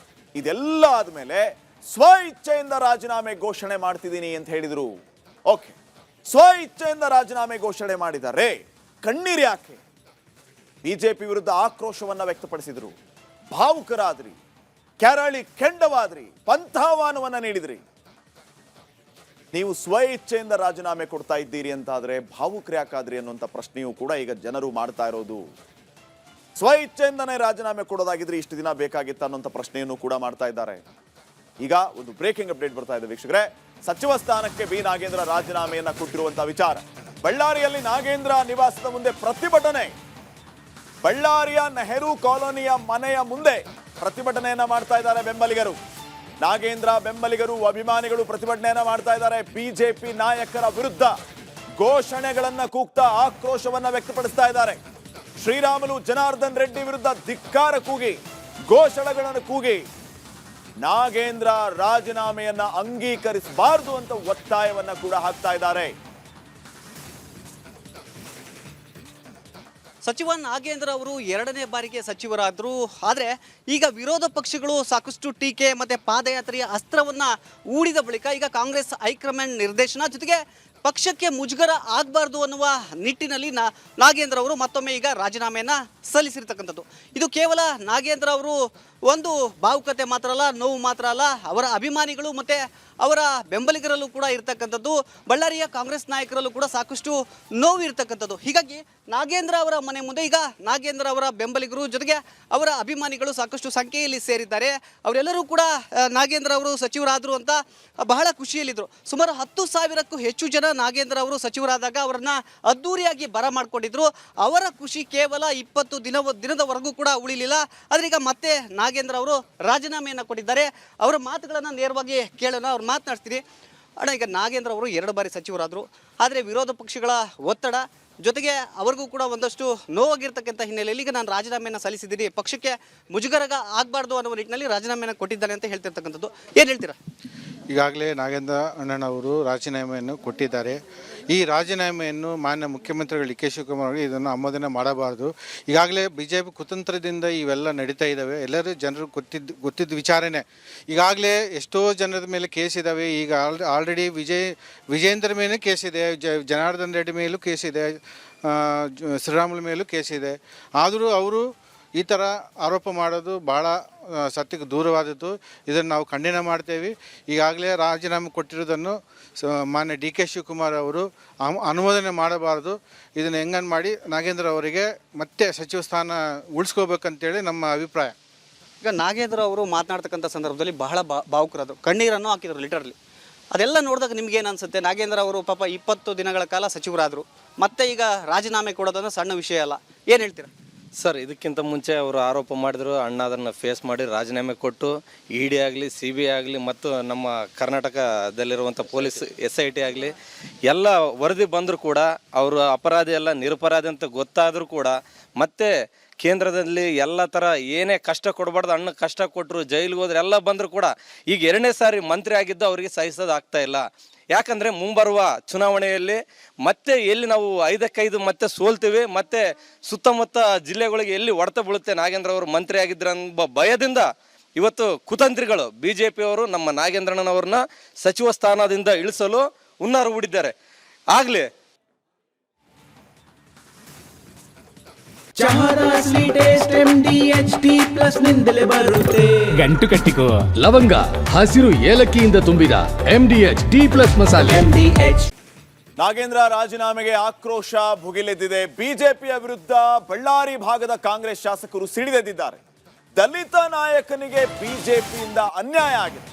ಇದೆಲ್ಲ ಆದ್ಮೇಲೆ ಸ್ವ ಇಚ್ಛೆಯಿಂದ ರಾಜೀನಾಮೆ ಘೋಷಣೆ ಮಾಡ್ತಿದ್ದೀನಿ ಅಂತ ಹೇಳಿದ್ರು. ಓಕೆ, ಸ್ವ ಇಚ್ಛೆಯಿಂದ ರಾಜೀನಾಮೆ ಘೋಷಣೆ ಮಾಡಿದ್ದಾರೆ, ಕಣ್ಣೀರು ಯಾಕೆ? ಬಿಜೆಪಿ ವಿರುದ್ಧ ಆಕ್ರೋಶವನ್ನ ವ್ಯಕ್ತಪಡಿಸಿದ್ರು, ಭಾವುಕರಾದ್ರಿ, ಕೆರಳಿ ಕೆಂಡವಾದ್ರಿ, ಪಂಥಾಹ್ವಾನವನ್ನ ನೀಡಿದ್ರಿ. ನೀವು ಸ್ವ ಇಚ್ಛೆಯಿಂದ ರಾಜೀನಾಮೆ ಕೊಡ್ತಾ ಇದ್ದೀರಿ ಅಂತಾದ್ರೆ ಭಾವುಕರು ಯಾಕಾದ್ರಿ ಅನ್ನುವಂಥ ಪ್ರಶ್ನೆಯೂ ಕೂಡ ಈಗ ಜನರು ಮಾಡ್ತಾ ಇರೋದು. ಸ್ವ ಇಚ್ಛೆಯಿಂದನೇ ರಾಜೀನಾಮೆ ಕೊಡೋದಾಗಿದ್ರೆ ಇಷ್ಟು ದಿನ ಬೇಕಾಗಿತ್ತ ಅನ್ನುವಂಥ ಪ್ರಶ್ನೆಯನ್ನು ಕೂಡ ಮಾಡ್ತಾ ಇದ್ದಾರೆ. ಈಗ ಒಂದು ಬ್ರೇಕಿಂಗ್ ಅಪ್ಡೇಟ್ ಬರ್ತಾ ಇದೆ ವೀಕ್ಷಕರೇ. ಸಚಿವ ಸ್ಥಾನಕ್ಕೆ ಬಿ ನಾಗೇಂದ್ರ ರಾಜೀನಾಮೆಯನ್ನ ಕೊಟ್ಟಿರುವಂತಹ ವಿಚಾರ. ಬಳ್ಳಾರಿಯಲ್ಲಿ ನಾಗೇಂದ್ರ ನಿವಾಸದ ಮುಂದೆ ಪ್ರತಿಭಟನೆ. ಬಳ್ಳಾರಿಯ ನೆಹರು ಕಾಲೋನಿಯ ಮನೆಯ ಮುಂದೆ ಪ್ರತಿಭಟನೆಯನ್ನ ಮಾಡ್ತಾ ಇದ್ದಾರೆ ಬೆಂಬಲಿಗರು. ನಾಗೇಂದ್ರ ಬೆಂಬಲಿಗರು, ಅಭಿಮಾನಿಗಳು ಪ್ರತಿಭಟನೆಯನ್ನ ಮಾಡ್ತಾ ಇದ್ದಾರೆ. ಬಿಜೆಪಿ ನಾಯಕರ ವಿರುದ್ಧ ಘೋಷಣೆಗಳನ್ನ ಕೂಗ್ತಾ ಆಕ್ರೋಶವನ್ನ ವ್ಯಕ್ತಪಡಿಸ್ತಾ ಇದ್ದಾರೆ. ಶ್ರೀರಾಮುಲು, ಜನಾರ್ದನ್ ರೆಡ್ಡಿ ವಿರುದ್ಧ ಧಿಕ್ಕಾರ ಕೂಗಿ, ಘೋಷಣೆಗಳನ್ನು ಕೂಗಿ ನಾಗೇಂದ್ರ ರಾಜೀನಾಮೆಯನ್ನ ಅಂಗೀಕರಿಸಬಾರದು ಅಂತ ಒತ್ತಾಯವನ್ನ ಕೂಡ ಹಾಕ್ತಾ ಇದ್ದಾರೆ. ಸಚಿವ ನಾಗೇಂದ್ರ ಅವರು 2ನೇ ಬಾರಿಗೆ ಸಚಿವರಾದರು. ಆದರೆ ಈಗ ವಿರೋಧ ಪಕ್ಷಗಳು ಸಾಕಷ್ಟು ಟೀಕೆ ಮತ್ತು ಪಾದಯಾತ್ರೆಯ ಅಸ್ತ್ರವನ್ನು ಹೂಡಿದ ಬಳಿಕ ಈಗ ಕಾಂಗ್ರೆಸ್ ಹೈಕಮಾಂಡ್ ನಿರ್ದೇಶನ ಜೊತೆಗೆ ಪಕ್ಷಕ್ಕೆ ಮುಜುಗರ ಆಗಬಾರ್ದು ಅನ್ನುವ ನಿಟ್ಟಿನಲ್ಲಿ ನಾಗೇಂದ್ರ ಅವರು ಮತ್ತೊಮ್ಮೆ ಈಗ ರಾಜೀನಾಮೆಯನ್ನು ಸಲ್ಲಿಸಿರ್ತಕ್ಕಂಥದ್ದು. ಇದು ಕೇವಲ ನಾಗೇಂದ್ರ ಅವರು ಒಂದು ಭಾವುಕತೆ ಮಾತ್ರ ಅಲ್ಲ, ನೋವು ಮಾತ್ರ ಅಲ್ಲ, ಅವರ ಅಭಿಮಾನಿಗಳು ಮತ್ತು ಅವರ ಬೆಂಬಲಿಗರಲ್ಲೂ ಕೂಡ ಇರ್ತಕ್ಕಂಥದ್ದು. ಬಳ್ಳಾರಿಯ ಕಾಂಗ್ರೆಸ್ ನಾಯಕರಲ್ಲೂ ಕೂಡ ಸಾಕಷ್ಟು ನೋವು ಇರ್ತಕ್ಕಂಥದ್ದು. ಹೀಗಾಗಿ ನಾಗೇಂದ್ರ ಅವರ ಮನೆ ಮುಂದೆ ಈಗ ನಾಗೇಂದ್ರ ಅವರ ಬೆಂಬಲಿಗರು ಜೊತೆಗೆ ಅವರ ಅಭಿಮಾನಿಗಳು ಸಾಕಷ್ಟು ಸಂಖ್ಯೆಯಲ್ಲಿ ಸೇರಿದ್ದಾರೆ. ಅವರೆಲ್ಲರೂ ಕೂಡ ನಾಗೇಂದ್ರ ಅವರು ಸಚಿವರಾದರು ಅಂತ ಬಹಳ ಖುಷಿಯಲ್ಲಿದ್ದರು. ಸುಮಾರು 10,000ಕ್ಕೂ ಹೆಚ್ಚು ಜನ ನಾಗೇಂದ್ರ ಅವರು ಸಚಿವರಾದಾಗ ಅವರನ್ನು ಅದ್ದೂರಿಯಾಗಿ ಬರಮಾಡಿಕೊಂಡಿದ್ರು. ಅವರ ಖುಷಿ ಕೇವಲ 20 ದಿನದವರೆಗೂ ಕೂಡ ಉಳಿಲಿಲ್ಲ. ಆದರೆ ಈಗ ಮತ್ತೆ ನಾಗೇಂದ್ರ ಅವರು ರಾಜೀನಾಮೆಯನ್ನು ಕೊಟ್ಟಿದ್ದಾರೆ. ಅವರ ಮಾತುಗಳನ್ನು ನೇರವಾಗಿ ಕೇಳೋಣ. ಅವ್ರು ಮಾತನಾಡ್ತೀನಿ. ಅಣ್ಣ, ಈಗ ನಾಗೇಂದ್ರ ಅವರು 2 ಬಾರಿ ಸಚಿವರಾದರು. ಆದರೆ ವಿರೋಧ ಪಕ್ಷಗಳ ಒತ್ತಡ ಜೊತೆಗೆ ಅವ್ರಿಗೂ ಕೂಡ ಒಂದಷ್ಟು ನೋವಾಗಿರ್ತಕ್ಕಂಥ ಹಿನ್ನೆಲೆಯಲ್ಲಿ ಈಗ ನಾನು ರಾಜೀನಾಮೆಯನ್ನು ಸಲ್ಲಿಸಿದ್ದೀನಿ, ಪಕ್ಷಕ್ಕೆ ಮುಜುಗರ ಆಗಬಾರ್ದು ಅನ್ನೋ ನಿಟ್ಟಿನಲ್ಲಿ ರಾಜೀನಾಮೆಯನ್ನು ಕೊಟ್ಟಿದ್ದಾನೆ ಅಂತ ಹೇಳ್ತಿರ್ತಕ್ಕಂಥದ್ದು. ಏನು ಹೇಳ್ತೀರಾ? ಈಗಾಗಲೇ ನಾಗೇಂದ್ರ ಅಣ್ಣನವರು ರಾಜೀನಾಮೆಯನ್ನು ಕೊಟ್ಟಿದ್ದಾರೆ. ಈ ರಾಜೀನಾಮೆಯನ್ನು ಮಾನ್ಯ ಮುಖ್ಯಮಂತ್ರಿಗಳು ಡಿ ಕೆ ಶಿವಕುಮಾರ್ ಅವರು ಇದನ್ನು ಆಮೋದನೆ ಮಾಡಬಾರ್ದು. ಈಗಾಗಲೇ ಬಿಜೆಪಿ ಕುತಂತ್ರದಿಂದ ಇವೆಲ್ಲ ನಡೀತಾ ಇದ್ದಾವೆ. ಎಲ್ಲರೂ ಜನರು ಗೊತ್ತಿದ್ದ ವಿಚಾರನೇ. ಈಗಾಗಲೇ ಎಷ್ಟೋ ಜನರ ಮೇಲೆ ಕೇಸ್ ಇದ್ದಾವೆ. ಈಗ ಆಲ್ರೆಡಿ ವಿಜೇಂದ್ರ ಮೇಲೆ ಕೇಸಿದೆ, ಜನಾರ್ದನ್ ರೆಡ್ಡಿ ಮೇಲೂ ಕೇಸಿದೆ, ಶ್ರೀರಾಮುಲು ಮೇಲೂ ಕೇಸಿದೆ. ಆದರೂ ಅವರು ಈ ಥರ ಆರೋಪ ಮಾಡೋದು ಭಾಳ ಸತ್ಯಕ್ಕೆ ದೂರವಾದದ್ದು. ಇದನ್ನು ನಾವು ಖಂಡನೆ ಮಾಡ್ತೇವೆ. ಈಗಾಗಲೇ ರಾಜೀನಾಮೆ ಕೊಟ್ಟಿರೋದನ್ನು ಮಾನ್ಯ ಡಿ ಕೆ ಶಿವಕುಮಾರ್ ಅವರು ಅನುಮೋದನೆ ಮಾಡಬಾರ್ದು. ಇದನ್ನು ಹೆಂಗನ್ ಮಾಡಿ ನಾಗೇಂದ್ರ ಅವರಿಗೆ ಮತ್ತೆ ಸಚಿವ ಸ್ಥಾನ ಉಳಿಸ್ಕೋಬೇಕಂತೇಳಿ ನಮ್ಮ ಅಭಿಪ್ರಾಯ. ಈಗ ನಾಗೇಂದ್ರ ಅವರು ಮಾತನಾಡ್ತಕ್ಕಂಥ ಸಂದರ್ಭದಲ್ಲಿ ಬಹಳ ಭಾವುಕರಾದರು, ಕಣ್ಣೀರನ್ನು ಹಾಕಿದರು ಲಿಟರಲಿ. ಅದೆಲ್ಲ ನೋಡಿದಾಗ ನಿಮ್ಗೆ ಏನು ಅನ್ಸುತ್ತೆ? ನಾಗೇಂದ್ರ ಅವರು ಪಾಪ 20 ದಿನಗಳ ಕಾಲ ಸಚಿವರಾದರು, ಮತ್ತೆ ಈಗ ರಾಜೀನಾಮೆ ಕೊಡೋದನ್ನು ಸಣ್ಣ ವಿಷಯ ಅಲ್ಲ, ಏನು ಹೇಳ್ತೀರಾ? ಸರ್, ಇದಕ್ಕಿಂತ ಮುಂಚೆ ಅವರು ಆರೋಪ ಮಾಡಿದ್ರು, ಅಣ್ಣ ಅದನ್ನು ಫೇಸ್ ಮಾಡಿ ರಾಜೀನಾಮೆ ಕೊಟ್ಟು ED ಆಗಲಿ, CBI ಆಗಲಿ ಮತ್ತು ನಮ್ಮ ಕರ್ನಾಟಕದಲ್ಲಿರುವಂಥ ಪೊಲೀಸ್ SIT ಆಗಲಿ ಎಲ್ಲ ವರದಿ ಬಂದರೂ ಕೂಡ ಅವರು ಅಪರಾಧಿ ಅಲ್ಲ, ನಿರಪರಾಧಿ ಅಂತ ಗೊತ್ತಾದರೂ ಕೂಡ ಮತ್ತೆ ಕೇಂದ್ರದಲ್ಲಿ ಎಲ್ಲ ಥರ ಏನೇ ಕಷ್ಟ ಕೊಡಬಾರ್ದು, ಅಣ್ಣ ಕಷ್ಟ ಕೊಟ್ಟರು, ಜೈಲಿಗೆ ಹೋದ್ರೆ ಎಲ್ಲ ಬಂದರೂ ಕೂಡ ಈಗ 2ನೇ ಸಾರಿ ಮಂತ್ರಿ ಆಗಿದ್ದು ಅವರಿಗೆ ಸಹಿಸೋದಾಗ್ತಾ ಇಲ್ಲ. ಯಾಕಂದರೆ ಮುಂಬರುವ ಚುನಾವಣೆಯಲ್ಲಿ ಮತ್ತೆ ಎಲ್ಲಿ ನಾವು 5ಕ್ಕೆ 5 ಮತ್ತೆ ಸೋಲ್ತೀವಿ, ಮತ್ತೆ ಸುತ್ತಮುತ್ತ ಜಿಲ್ಲೆಗಳಿಗೆ ಎಲ್ಲಿ ಹೊಡೆತ ಬೀಳುತ್ತೆ ನಾಗೇಂದ್ರ ಅವರು ಮಂತ್ರಿ ಆಗಿದ್ರೆಂಬ ಭಯದಿಂದ ಇವತ್ತು ಕುತಂತ್ರಿಗಳು BJPಯವರು ನಮ್ಮ ನಾಗೇಂದ್ರಣ್ಣನವ್ರನ್ನ ಸಚಿವ ಸ್ಥಾನದಿಂದ ಇಳಿಸಲು ಹುನ್ನಾರ ಹೂಡಿದ್ದಾರೆ. ಆಗಲಿ ಗಂಟು ಕಟ್ಟಿಕೋ ಲವಂಗ ಹಸಿರು ಏಲಕ್ಕಿಯಿಂದ ತುಂಬಿದ MDH+D+ ಮಸಾಲೆ. ನಾಗೇಂದ್ರ ರಾಜೀನಾಮೆಗೆ ಆಕ್ರೋಶ ಭುಗಿಲೆದ್ದಿದೆ. ಬಿಜೆಪಿಯ ವಿರುದ್ಧ ಬಳ್ಳಾರಿ ಭಾಗದ ಕಾಂಗ್ರೆಸ್ ಶಾಸಕರು ಸಿಡಿದೆದ್ದಿದ್ದಾರೆ. ದಲಿತ ನಾಯಕನಿಗೆ ಬಿಜೆಪಿಯಿಂದ ಅನ್ಯಾಯ ಆಗಿದೆ,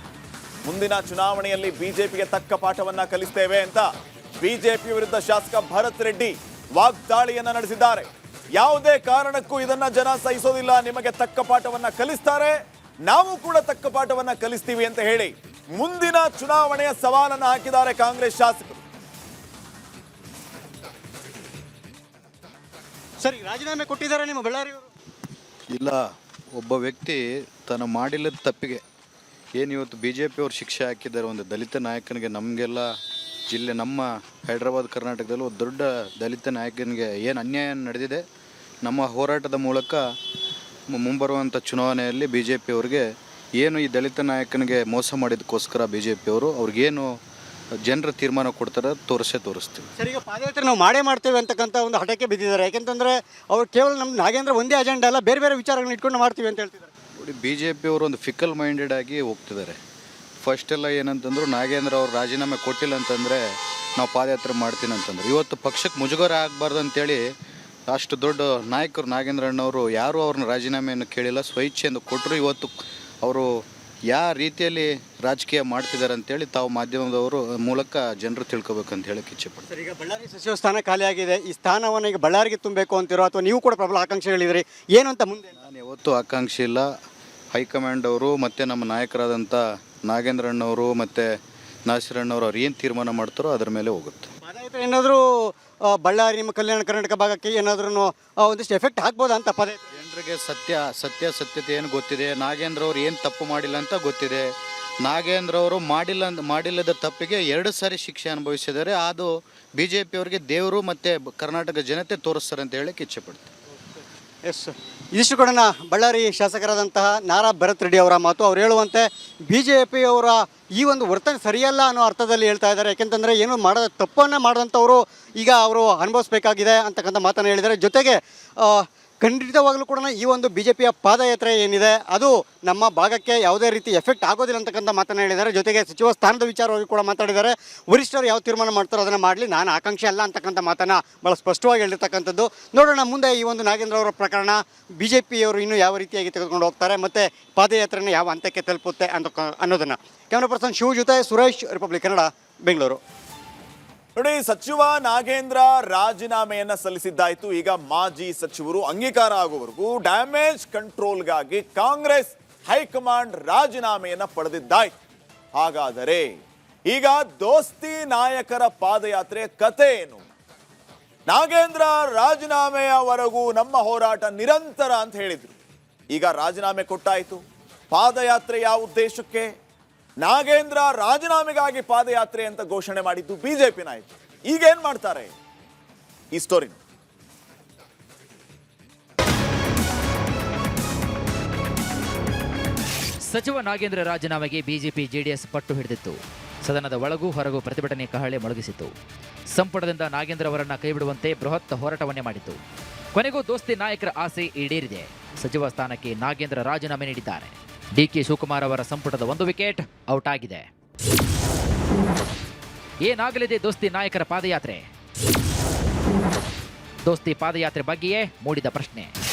ಮುಂದಿನ ಚುನಾವಣೆಯಲ್ಲಿ ಬಿಜೆಪಿಗೆ ತಕ್ಕ ಪಾಠವನ್ನ ಕಲಿಸ್ತೇವೆ ಅಂತ ಬಿಜೆಪಿ ವಿರುದ್ಧ ಶಾಸಕ ಭರತ್ ರೆಡ್ಡಿ ವಾಗ್ದಾಳಿಯನ್ನ ನಡೆಸಿದ್ದಾರೆ. ಯಾವುದೇ ಕಾರಣಕ್ಕೂ ಇದನ್ನ ಜನ ಸಹಿಸೋದಿಲ್ಲ, ನಿಮಗೆ ತಕ್ಕ ಪಾಠವನ್ನ ಕಲಿಸ್ತಾರೆ, ನಾವು ಕೂಡ ತಕ್ಕ ಪಾಠವನ್ನ ಕಲಿಸ್ತೀವಿ ಅಂತ ಹೇಳಿ ಮುಂದಿನ ಚುನಾವಣೆಯ ಸವಾಲನ್ನ ಹಾಕಿದ್ದಾರೆ ಕಾಂಗ್ರೆಸ್ ಶಾಸಕರು. ಸರಿ, ರಾಜೀನಾಮೆ ಕೊಟ್ಟಿದ್ದಾರೆ ನಿಮ್ಮ ಬಳ್ಳಾರಿಯವರು? ಇಲ್ಲ, ಒಬ್ಬ ವ್ಯಕ್ತಿ ತನ್ನ ಮಾಡಿಲ್ಲದ ತಪ್ಪಿಗೆ ಏನು ಇವತ್ತು BJPಯವರು ಶಿಕ್ಷೆ ಹಾಕಿದ್ದಾರೆ ಒಂದು ದಲಿತ ನಾಯಕನಿಗೆ. ನಮಗೆಲ್ಲ ಜಿಲ್ಲೆ ನಮ್ಮ ಹೈದ್ರಾಬಾದ್ ಕರ್ನಾಟಕದಲ್ಲಿ ಒಂದು ದೊಡ್ಡ ದಲಿತ ನಾಯಕನಿಗೆ ಏನು ಅನ್ಯಾಯ ನಡೆದಿದೆ, ನಮ್ಮ ಹೋರಾಟದ ಮೂಲಕ ಮುಂಬರುವಂಥ ಚುನಾವಣೆಯಲ್ಲಿ BJPಯವ್ರಿಗೆ ಏನು ಈ ದಲಿತ ನಾಯಕನಿಗೆ ಮೋಸ ಮಾಡಿದ್ದಕ್ಕೋಸ್ಕರ BJPಯವರು ಅವ್ರಿಗೇನು ಜನರ ತೀರ್ಮಾನ ಕೊಡ್ತಾರೆ ತೋರಿಸ್ತೀವಿ. ಸರ್, ಈಗ ಪಾದಯಾತ್ರೆ ನಾವು ಮಾಡ್ತೇವೆ ಅಂತಕ್ಕಂಥ ಒಂದು ಹಠಕ್ಕೆ ಬಿದ್ದಿದ್ದಾರೆ. ಯಾಕೆಂತಂದರೆ ಅವ್ರು ಕೇವಲ ನಮ್ಮ ನಾಗೇಂದ್ರ ಒಂದೇ ಅಜೆಂಡಾ ಅಲ್ಲ, ಬೇರೆ ಬೇರೆ ವಿಚಾರಗಳನ್ನ ಇಟ್ಕೊಂಡು ಮಾಡ್ತೀವಿ ಅಂತ ಹೇಳ್ತಿದ್ದಾರೆ. ನೋಡಿ, BJPಯವರು ಒಂದು ಫಿಕಲ್ ಮೈಂಡೆಡ್ ಆಗಿ ಹೋಗ್ತಿದ್ದಾರೆ. ಫಸ್ಟ್ ಎಲ್ಲ ಏನಂತಂದ್ರು, ನಾಗೇಂದ್ರ ಅವ್ರು ರಾಜೀನಾಮೆ ಕೊಟ್ಟಿಲ್ಲ ಅಂತಂದರೆ ನಾವು ಪಾದಯಾತ್ರೆ ಮಾಡ್ತೀನಿ ಅಂತಂದ್ರೆ, ಇವತ್ತು ಪಕ್ಷಕ್ಕೆ ಮುಜುಗರ ಆಗಬಾರ್ದು ಅಂತೇಳಿ ಅಷ್ಟು ದೊಡ್ಡ ನಾಯಕರು ನಾಗೇಂದ್ರಣ್ಣವರು ಯಾರೂ ಅವ್ರನ್ನ ರಾಜೀನಾಮೆಯನ್ನು ಕೇಳಿಲ್ಲ, ಸ್ವಇಚ್ಛೆಯಿಂದ ಕೊಟ್ಟರು. ಇವತ್ತು ಅವರು ಯಾವ ರೀತಿಯಲ್ಲಿ ರಾಜಕೀಯ ಮಾಡ್ತಿದ್ದಾರೆ ಅಂತೇಳಿ ತಾವು ಮಾಧ್ಯಮದವರು ಮೂಲಕ ಜನರು ತಿಳ್ಕೊಬೇಕಂತ ಹೇಳಕ್ಕೆ ಇಚ್ಛೆಪಡ್ತಾರೆ. ಸರ್, ಈಗ ಬಳ್ಳಾರಿ ಸಚಿವ ಸ್ಥಾನ ಖಾಲಿಯಾಗಿದೆ, ಈ ಸ್ಥಾನವನ್ನು ಈಗ ಬಳ್ಳಾರಿಗೆ ತುಂಬಬೇಕು ಅಂತಿರೋ ಅಥವಾ ನೀವು ಕೂಡ ಪ್ರಬಲ ಆಕಾಂಕ್ಷೆಗಳಿದ್ರಿ, ಏನು ಅಂತ ಮುಂದೆ? ನಾನು ಯಾವತ್ತೂ ಆಕಾಂಕ್ಷೆ ಇಲ್ಲ. ಹೈಕಮಾಂಡ್ ಅವರು ಮತ್ತು ನಮ್ಮ ನಾಯಕರಾದಂಥ ನಾಗೇಂದ್ರಣ್ಣವರು ಮತ್ತು ನಾಸಿರಣ್ಣವರು ಅವ್ರು ಏನು ತೀರ್ಮಾನ ಮಾಡ್ತಾರೋ ಅದರ ಮೇಲೆ ಹೋಗುತ್ತೆ. ಪಾದಯಾತ್ರೆ ಏನಾದರೂ ಬಳ್ಳಾರಿ ನಿಮ್ಮ ಕಲ್ಯಾಣ ಕರ್ನಾಟಕ ಭಾಗಕ್ಕೆ ಏನಾದ್ರೂ ಒಂದಿಷ್ಟು ಎಫೆಕ್ಟ್ ಹಾಕ್ಬೋದಾ ಅಂತ? ಜನರಿಗೆ ಸತ್ಯತೆ ಏನು ಗೊತ್ತಿದೆ, ನಾಗೇಂದ್ರ ಅವ್ರು ಏನು ತಪ್ಪು ಮಾಡಿಲ್ಲ ಅಂತ ಗೊತ್ತಿದೆ. ನಾಗೇಂದ್ರ ಅವರು ಮಾಡಿಲ್ಲದ ತಪ್ಪಿಗೆ 2 ಸಾರಿ ಶಿಕ್ಷೆ ಅನುಭವಿಸಿದ್ದಾರೆ. ಅದು BJPಯವ್ರಿಗೆ ದೇವರು ಮತ್ತು ಕರ್ನಾಟಕ ಜನತೆ ತೋರಿಸ್ತಾರೆ ಅಂತ ಹೇಳಕ್ಕೆ ಇಚ್ಛೆ ಪಡ್ತೀನಿ. ಎಸ್, ಇದಿಷ್ಟು ಕೂಡ ಬಳ್ಳಾರಿ ಶಾಸಕರಾದಂತಹ ನಾರಾ ಭರತ್ ರೆಡ್ಡಿ ಅವರ ಮಾತು. ಅವ್ರು ಹೇಳುವಂತೆ BJPಯವರ ಈ ಒಂದು ವರ್ತನೆ ಸರಿಯಲ್ಲ ಅನ್ನೋ ಅರ್ಥದಲ್ಲಿ ಹೇಳ್ತಾ ಇದ್ದಾರೆ. ಯಾಕೆಂತಂದರೆ ಏನು ತಪ್ಪನ್ನು ಮಾಡಿದಂಥವರು ಈಗ ಅವರು ಅನುಭವಿಸಬೇಕಾಗಿದೆ ಅಂತಕ್ಕಂಥ ಮಾತನ್ನು ಹೇಳಿದ್ದಾರೆ. ಜೊತೆಗೆ ಖಂಡಿತವಾಗಲೂ ಕೂಡ ಈ ಒಂದು BJPಯ ಪಾದಯಾತ್ರೆ ಏನಿದೆ ಅದು ನಮ್ಮ ಭಾಗಕ್ಕೆ ಯಾವುದೇ ರೀತಿ ಎಫೆಕ್ಟ್ ಆಗೋದಿಲ್ಲ ಅಂತಕ್ಕಂಥ ಮಾತನ್ನು ಹೇಳಿದ್ದಾರೆ. ಜೊತೆಗೆ ಸಚಿವ ಸ್ಥಾನದ ವಿಚಾರವಾಗಿ ಕೂಡ ಮಾತಾಡಿದ್ದಾರೆ. ವರಿಷ್ಠರು ಯಾವ ತೀರ್ಮಾನ ಮಾಡ್ತಾರೋ ಅದನ್ನು ಮಾಡಲಿ, ನಾನು ಆಕಾಂಕ್ಷೆ ಅಲ್ಲ ಅಂತಕ್ಕಂಥ ಮಾತನ್ನು ಭಾಳ ಸ್ಪಷ್ಟವಾಗಿ ಹೇಳಿರ್ತಕ್ಕಂಥದ್ದು. ನೋಡೋಣ ಮುಂದೆ ಈ ಒಂದು ನಾಗೇಂದ್ರ ಅವರ ಪ್ರಕರಣ BJPಯವರು ಇನ್ನೂ ಯಾವ ರೀತಿಯಾಗಿ ತೆಗೆದುಕೊಂಡು ಹೋಗ್ತಾರೆ ಮತ್ತು ಪಾದಯಾತ್ರೆಯನ್ನು ಯಾವ ಹಂತಕ್ಕೆ ತಲುಪುತ್ತೆ ಅನ್ನೋದನ್ನು. ಕ್ಯಾಮ್ರಾ ಪರ್ಸನ್ ಶಿವ ಜೊತೆ ಸುರೇಶ್, ರಿಪಬ್ಲಿಕ್ ಕನ್ನಡ, ಬೆಂಗಳೂರು. ನೋಡಿ, ಸಚಿವ ನಾಗೇಂದ್ರ ರಾಜೀನಾಮೆಯನ್ನ ಸಲ್ಲಿಸಿದ್ದಾಯ್ತು. ಈಗ ಮಾಜಿ ಸಚಿವರು ಅಂಗೀಕಾರ ಆಗುವವರೆಗೂ ಡ್ಯಾಮೇಜ್ ಕಂಟ್ರೋಲ್ಗಾಗಿ ಕಾಂಗ್ರೆಸ್ ಹೈಕಮಾಂಡ್ ರಾಜೀನಾಮೆಯನ್ನ ಪಡೆದಿದ್ದಾಯ್ತು. ಹಾಗಾದರೆ ಈಗ ದೋಸ್ತಿ ನಾಯಕರ ಪಾದಯಾತ್ರೆ ಕತೆ ಏನು? ನಾಗೇಂದ್ರ ರಾಜೀನಾಮೆಯವರೆಗೂ ನಮ್ಮ ಹೋರಾಟ ನಿರಂತರ ಅಂತ ಹೇಳಿದ್ರು. ಈಗ ರಾಜೀನಾಮೆ ಕೊಟ್ಟಾಯ್ತು. ಪಾದಯಾತ್ರೆ ಯಾವ ಉದ್ದೇಶಕ್ಕೆ? ನಾಗೇಂದ್ರ ರಾಜೀನಾಮೆಗಾಗಿ ಪಾದಯಾತ್ರೆ ಅಂತ ಘೋಷಣೆ ಮಾಡಿದ್ದು ಬಿಜೆಪಿ ನಾಯಕರು. ಈಗ ಏನ್ ಮಾಡ್ತಾರೆ? ಈ ಸ್ಟೋರಿ. ಸಚಿವ ನಾಗೇಂದ್ರ ರಾಜೀನಾಮೆಗೆ ಬಿಜೆಪಿ ಜೆಡಿಎಸ್ ಪಟ್ಟು ಹಿಡಿದಿತ್ತು. ಸದನದ ಒಳಗೂ ಹೊರಗೂ ಪ್ರತಿಭಟನೆ ಕಹಳೆ ಮೊಳಗಿಸಿತ್ತು. ಸಂಪುಟದಿಂದ ನಾಗೇಂದ್ರ ಅವರನ್ನ ಕೈಬಿಡುವಂತೆ ಬೃಹತ್ ಹೋರಾಟವನ್ನೇ ಮಾಡಿತ್ತು. ಕೊನೆಗೂ ದೋಸ್ತಿ ನಾಯಕರ ಆಸೆ ಈಡೇರಿದೆ. ಸಚಿವ ಸ್ಥಾನಕ್ಕೆ ನಾಗೇಂದ್ರ ರಾಜೀನಾಮೆ ನೀಡಿದ್ದಾರೆ. DK ಶಿವಕುಮಾರ್ ಅವರ ಸಂಪುಟದ 1 ವಿಕೆಟ್ ಔಟ್ ಆಗಿದೆ. ಏನಾಗಲಿದೆ ದೋಸ್ತಿ ನಾಯಕರ ಪಾದಯಾತ್ರೆ? ದೋಸ್ತಿ ಪಾದಯಾತ್ರೆ ಬಗ್ಗೆಯೇ ಮೂಡಿದ ಪ್ರಶ್ನೆ.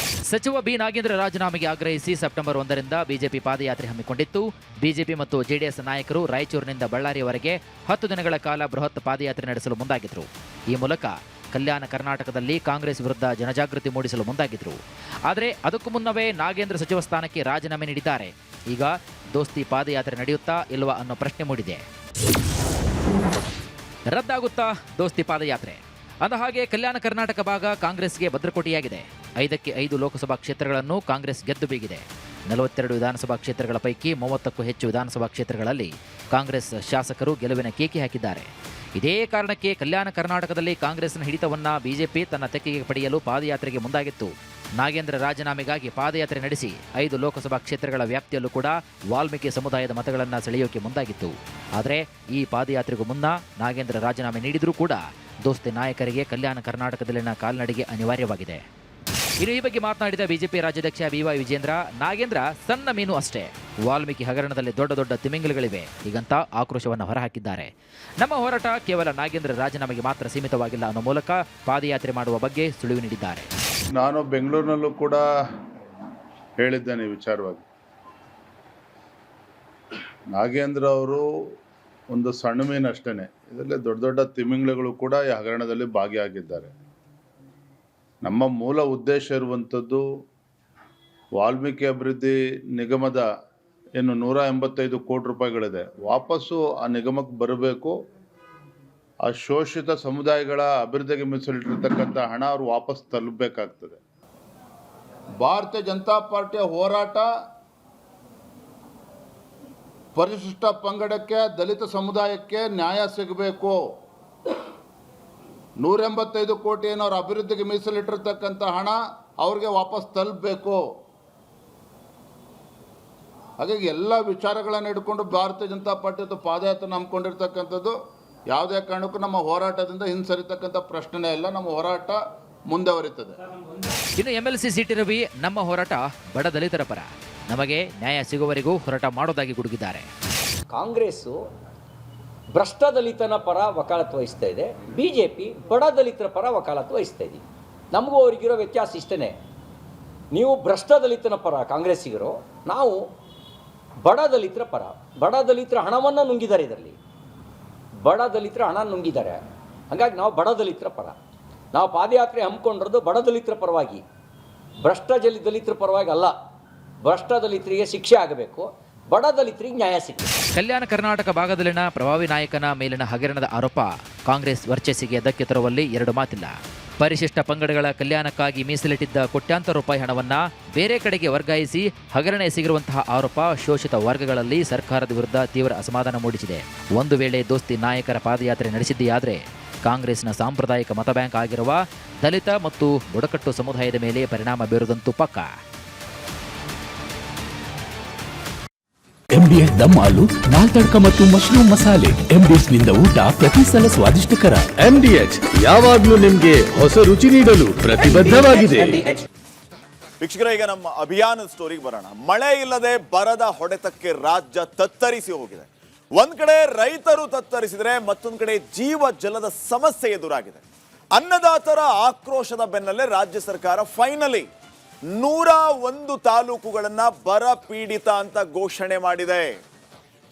ಸಚಿವ ಬಿ ನಾಗೇಂದ್ರ ರಾಜೀನಾಮೆಗೆ ಆಗ್ರಹಿಸಿ ಸೆಪ್ಟೆಂಬರ್ 1ರಿಂದ ಬಿಜೆಪಿ ಪಾದಯಾತ್ರೆ ಹಮ್ಮಿಕೊಂಡಿತ್ತು. ಬಿಜೆಪಿ ಮತ್ತು ಜೆಡಿಎಸ್ ನಾಯಕರು ರಾಯಚೂರಿನಿಂದ ಬಳ್ಳಾರಿಯವರೆಗೆ 10 ದಿನಗಳ ಕಾಲ ಬೃಹತ್ ಪಾದಯಾತ್ರೆ ನಡೆಸಲು ಮುಂದಾಗಿದ್ರು. ಈ ಮೂಲಕ ಕಲ್ಯಾಣ ಕರ್ನಾಟಕದಲ್ಲಿ ಕಾಂಗ್ರೆಸ್ ವಿರುದ್ಧ ಜನಜಾಗೃತಿ ಮೂಡಿಸಲು ಮುಂದಾಗಿದ್ರು. ಆದರೆ ಅದಕ್ಕೂ ಮುನ್ನವೇ ನಾಗೇಂದ್ರ ಸಚಿವ ಸ್ಥಾನಕ್ಕೆ ರಾಜೀನಾಮೆ ನೀಡಿದ್ದಾರೆ. ಈಗ ದೋಸ್ತಿ ಪಾದಯಾತ್ರೆ ನಡೆಯುತ್ತಾ ಇಲ್ವಾ ಅನ್ನೋ ಪ್ರಶ್ನೆ ಮೂಡಿದೆ. ರದ್ದಾಗುತ್ತಾ ದೋಸ್ತಿ ಪಾದಯಾತ್ರೆ? ಅಂದಹಾಗೆ ಕಲ್ಯಾಣ ಕರ್ನಾಟಕ ಭಾಗ ಕಾಂಗ್ರೆಸ್ಗೆ ಭದ್ರಕೋಟೆಯಾಗಿದೆ. 5ಕ್ಕೆ 5 ಲೋಕಸಭಾ ಕ್ಷೇತ್ರಗಳನ್ನು ಕಾಂಗ್ರೆಸ್ ಗೆದ್ದು ಬೀಗಿದೆ. 42 ವಿಧಾನಸಭಾ ಕ್ಷೇತ್ರಗಳ ಪೈಕಿ 30ಕ್ಕೂ ಹೆಚ್ಚು ವಿಧಾನಸಭಾ ಕ್ಷೇತ್ರಗಳಲ್ಲಿ ಕಾಂಗ್ರೆಸ್ ಶಾಸಕರು ಗೆಲುವಿನ ಕೇಕೆ ಹಾಕಿದ್ದಾರೆ. ಇದೇ ಕಾರಣಕ್ಕೆ ಕಲ್ಯಾಣ ಕರ್ನಾಟಕದಲ್ಲಿ ಕಾಂಗ್ರೆಸ್ನ ಹಿಡಿತವನ್ನ ಬಿಜೆಪಿ ತನ್ನ ತೆಕ್ಕೆಗೆ ಪಡೆಯಲು ಪಾದಯಾತ್ರೆಗೆ ಮುಂದಾಗಿತ್ತು. ನಾಗೇಂದ್ರ ರಾಜೀನಾಮೆಗಾಗಿ ಪಾದಯಾತ್ರೆ ನಡೆಸಿ 5 ಲೋಕಸಭಾ ಕ್ಷೇತ್ರಗಳ ವ್ಯಾಪ್ತಿಯಲ್ಲೂ ಕೂಡ ವಾಲ್ಮೀಕಿ ಸಮುದಾಯದ ಮತಗಳನ್ನು ಸೆಳೆಯೋಕೆ ಮುಂದಾಗಿತ್ತು. ಆದರೆ ಈ ಪಾದಯಾತ್ರೆಗೂ ಮುನ್ನ ನಾಗೇಂದ್ರ ರಾಜೀನಾಮೆ ನೀಡಿದರೂ ಕೂಡ ದೋಸ್ತಿ ನಾಯಕರಿಗೆ ಕಲ್ಯಾಣ ಕರ್ನಾಟಕದಲ್ಲಿನ ಕಾಲ್ನಡಿಗೆ ಅನಿವಾರ್ಯವಾಗಿದೆ. ಇನ್ನು ಈ ಬಗ್ಗೆ ಮಾತನಾಡಿದ ಬಿಜೆಪಿ ರಾಜ್ಯಾಧ್ಯಕ್ಷ BY ವಿಜೇಂದ್ರ, ನಾಗೇಂದ್ರ ಸಣ್ಣ ಮೀನು ಅಷ್ಟೇ, ವಾಲ್ಮೀಕಿ ಹಗರಣದಲ್ಲಿ ದೊಡ್ಡ ದೊಡ್ಡ ತಿಮಿಂಗಲಗಳಿವೆ ಹೀಗಂತ ಆಕ್ರೋಶವನ್ನು ಹೊರಹಾಕಿದ್ದಾರೆ. ನಮ್ಮ ಹೋರಾಟ ಕೇವಲ ನಾಗೇಂದ್ರ ರಾಜೀನಾಮೆಗೆ ಮಾತ್ರ ಸೀಮಿತವಾಗಿಲ್ಲ ಅನ್ನೋ ಮೂಲಕ ಪಾದಯಾತ್ರೆ ಮಾಡುವ ಬಗ್ಗೆ ಸುಳಿವು ನೀಡಿದ್ದಾರೆ. ನಾನು ಬೆಂಗಳೂರಿನಲ್ಲೂ ಕೂಡ ಹೇಳಿದ್ದೇನೆ ಈ ವಿಚಾರವಾಗಿ. ನಾಗೇಂದ್ರ ಅವರು ಒಂದು ಸಣ್ಣ ಮೀನು ಅಷ್ಟೇ, ಇದರಲ್ಲಿ ದೊಡ್ಡ ದೊಡ್ಡ ತಿಮಿಂಗಲಗಳು ಕೂಡ ಈ ಹಗರಣದಲ್ಲಿ ಭಾಗಿಯಾಗಿದ್ದಾರೆ. ನಮ್ಮ ಮೂಲ ಉದ್ದೇಶ ಇರುವಂಥದ್ದು ವಾಲ್ಮೀಕಿ ಅಭಿವೃದ್ಧಿ ನಿಗಮದ ಏನು 185 ಕೋಟಿ ರೂಪಾಯಿಗಳಿದೆ, ವಾಪಸ್ಸು ಆ ನಿಗಮಕ್ಕೆ ಬರಬೇಕು. ಆ ಶೋಷಿತ ಸಮುದಾಯಗಳ ಅಭಿವೃದ್ಧಿಗೆ ಮೀಸಲಿಟ್ಟಿರ್ತಕ್ಕಂಥ ಹಣ ಅವರು ವಾಪಸ್ ತಲುಪಬೇಕಾಗ್ತದೆ. ಭಾರತೀಯ ಜನತಾ ಪಾರ್ಟಿಯ ಹೋರಾಟ ಪರಿಶಿಷ್ಟ ಪಂಗಡಕ್ಕೆ, ದಲಿತ ಸಮುದಾಯಕ್ಕೆ ನ್ಯಾಯ ಸಿಗಬೇಕು. 185 ಕೋಟಿ ಏನು ಅವ್ರ ಅಭಿವೃದ್ಧಿಗೆ ಮೀಸಲಿಟ್ಟಿರ್ತಕ್ಕಂಥ ಹಣ ಅವ್ರಿಗೆ ವಾಪಸ್ ತಲುಪಬೇಕು. ಹಾಗಾಗಿ ಎಲ್ಲ ವಿಚಾರಗಳನ್ನು ಇಟ್ಕೊಂಡು ಭಾರತೀಯ ಜನತಾ ಪಾರ್ಟಿ ಪಾದಯಾತ್ರೆ ನಂಬಿಕೊಂಡಿರ್ತಕ್ಕಂಥದ್ದು. ಯಾವುದೇ ಕಾರಣಕ್ಕೂ ನಮ್ಮ ಹೋರಾಟದಿಂದ ಹಿಂಸರಿತಕ್ಕಂಥ ಪ್ರಶ್ನೆ ಇಲ್ಲ. ನಮ್ಮ ಹೋರಾಟ ಮುಂದುವರಿತದೆ. ಇನ್ನು MLC CT ರವಿ, ನಮ್ಮ ಹೋರಾಟ ಬಡ ದಲಿತರ ಪರ, ನಮಗೆ ನ್ಯಾಯ ಸಿಗುವವರೆಗೂ ಹೋರಾಟ ಮಾಡೋದಾಗಿ ಗುಡುಗಿದ್ದಾರೆ. ಕಾಂಗ್ರೆಸ್ಸು ಭ್ರಷ್ಟ ದಲಿತನ ಪರ ವಕಾಲತ್ತು ವಹಿಸ್ತಾ ಇದೆ, BJP ಬಡ ದಲಿತರ ಪರ ವಕಾಲತ್ತು ವಹಿಸ್ತಾ ಇದ್ದೀವಿ. ನಮಗೂ ಅವ್ರಿಗಿರೋ ವ್ಯತ್ಯಾಸ ಇಷ್ಟೇ. ನೀವು ಭ್ರಷ್ಟ ದಲಿತನ ಪರ ಕಾಂಗ್ರೆಸ್ಸಿಗರು, ನಾವು ಬಡ ದಲಿತರ ಪರ. ಬಡ ದಲಿತರ ಹಣವನ್ನು ನುಂಗಿದ್ದಾರೆ, ಇದರಲ್ಲಿ ಬಡ ದಲಿತರ ಹಣ ನುಂಗಿದ್ದಾರೆ. ಹಾಗಾಗಿ ನಾವು ಬಡ ದಲಿತರ ಪರ. ನಾವು ಪಾದಯಾತ್ರೆ ಹಮ್ಮಿಕೊಂಡಿರೋದು ಬಡ ದಲಿತರ ಪರವಾಗಿ, ಭ್ರಷ್ಟ ದಲಿತರ ಪರವಾಗಿ ಅಲ್ಲ. ಭ್ರಷ್ಟ ದಲಿತರಿಗೆ ಶಿಕ್ಷೆ ಆಗಬೇಕು, ಬಡ ದಲಿತರಿಗೆ ನ್ಯಾಯ ಸಿಗಬೇಕು. ಕಲ್ಯಾಣ ಕರ್ನಾಟಕ ಭಾಗದಲ್ಲಿನ ಪ್ರಭಾವಿ ನಾಯಕನ ಮೇಲಿನ ಹಗರಣದ ಆರೋಪ ಕಾಂಗ್ರೆಸ್ ವರ್ಚಸ್ಸಿಗೆ ಧಕ್ಕೆ ತರುವಲ್ಲಿ ಎರಡು ಮಾತಿಲ್ಲ. ಪರಿಶಿಷ್ಟ ಪಂಗಡಗಳ ಕಲ್ಯಾಣಕ್ಕಾಗಿ ಮೀಸಲಿಟ್ಟಿದ್ದ ಕೋಟ್ಯಾಂತರ ರೂಪಾಯಿ ಹಣವನ್ನ ಬೇರೆ ಕಡೆಗೆ ವರ್ಗಾಯಿಸಿ ಹಗರಣ ಎಸಗಿರುವಂತಹ ಆರೋಪ ಶೋಷಿತ ವರ್ಗಗಳಲ್ಲಿ ಸರ್ಕಾರದ ವಿರುದ್ಧ ತೀವ್ರ ಅಸಮಾಧಾನ ಮೂಡಿಸಿದೆ. ಒಂದು ವೇಳೆ ದೋಸ್ತಿ ನಾಯಕರ ಪಾದಯಾತ್ರೆ ನಡೆಸಿದೆಯಾದರೆ ಕಾಂಗ್ರೆಸ್ನ ಸಾಂಪ್ರದಾಯಿಕ ಮತ ಬ್ಯಾಂಕ್ ಆಗಿರುವ ದಲಿತ ಮತ್ತು ಬುಡಕಟ್ಟು ಸಮುದಾಯದ ಮೇಲೆ ಪರಿಣಾಮ ಬೀರುವುದಂತೂ ಪಕ್ಕ. MDH ದಮ್ ಆಲು, ನಾಲ್ ತಡ್ಕ ಮತ್ತು ಮಶ್ರೂಮ್ ಮಸಾಲೆ. MDH ನಿಂದ ಊಟ ಪ್ರತಿ ಸಲ ಸ್ವಾದಿಷ್ಟಕರ. MDH ಯಾವಾಗ್ಲೂ ನಿಮ್ಗೆ ಹೊಸ ರುಚಿ ನೀಡಲು ಪ್ರತಿಬದ್ಧವಾಗಿದೆ. ವೀಕ್ಷಕರೇ, ಈಗ ನಮ್ಮ ಅಭಿಯಾನದ ಸ್ಟೋರಿಗೆ ಬರೋಣ. ಮಳೆ ಇಲ್ಲದೆ ಬರದ ಹೊಡೆತಕ್ಕೆ ರಾಜ್ಯ ತತ್ತರಿಸಿ ಹೋಗಿದೆ. ಒಂದ್ ಕಡೆ ರೈತರು ತತ್ತರಿಸಿದ್ರೆ, ಮತ್ತೊಂದು ಕಡೆ ಜೀವ ಜಲದ ಸಮಸ್ಯೆ ಎದುರಾಗಿದೆ. ಅನ್ನದಾತರ ಆಕ್ರೋಶದ ಬೆನ್ನಲ್ಲೇ ರಾಜ್ಯ ಸರ್ಕಾರ ಫೈನಲಿ 101 ತಾಲೂಕುಗಳನ್ನ ಬರ ಪೀಡಿತ ಅಂತ ಘೋಷಣೆ ಮಾಡಿದೆ.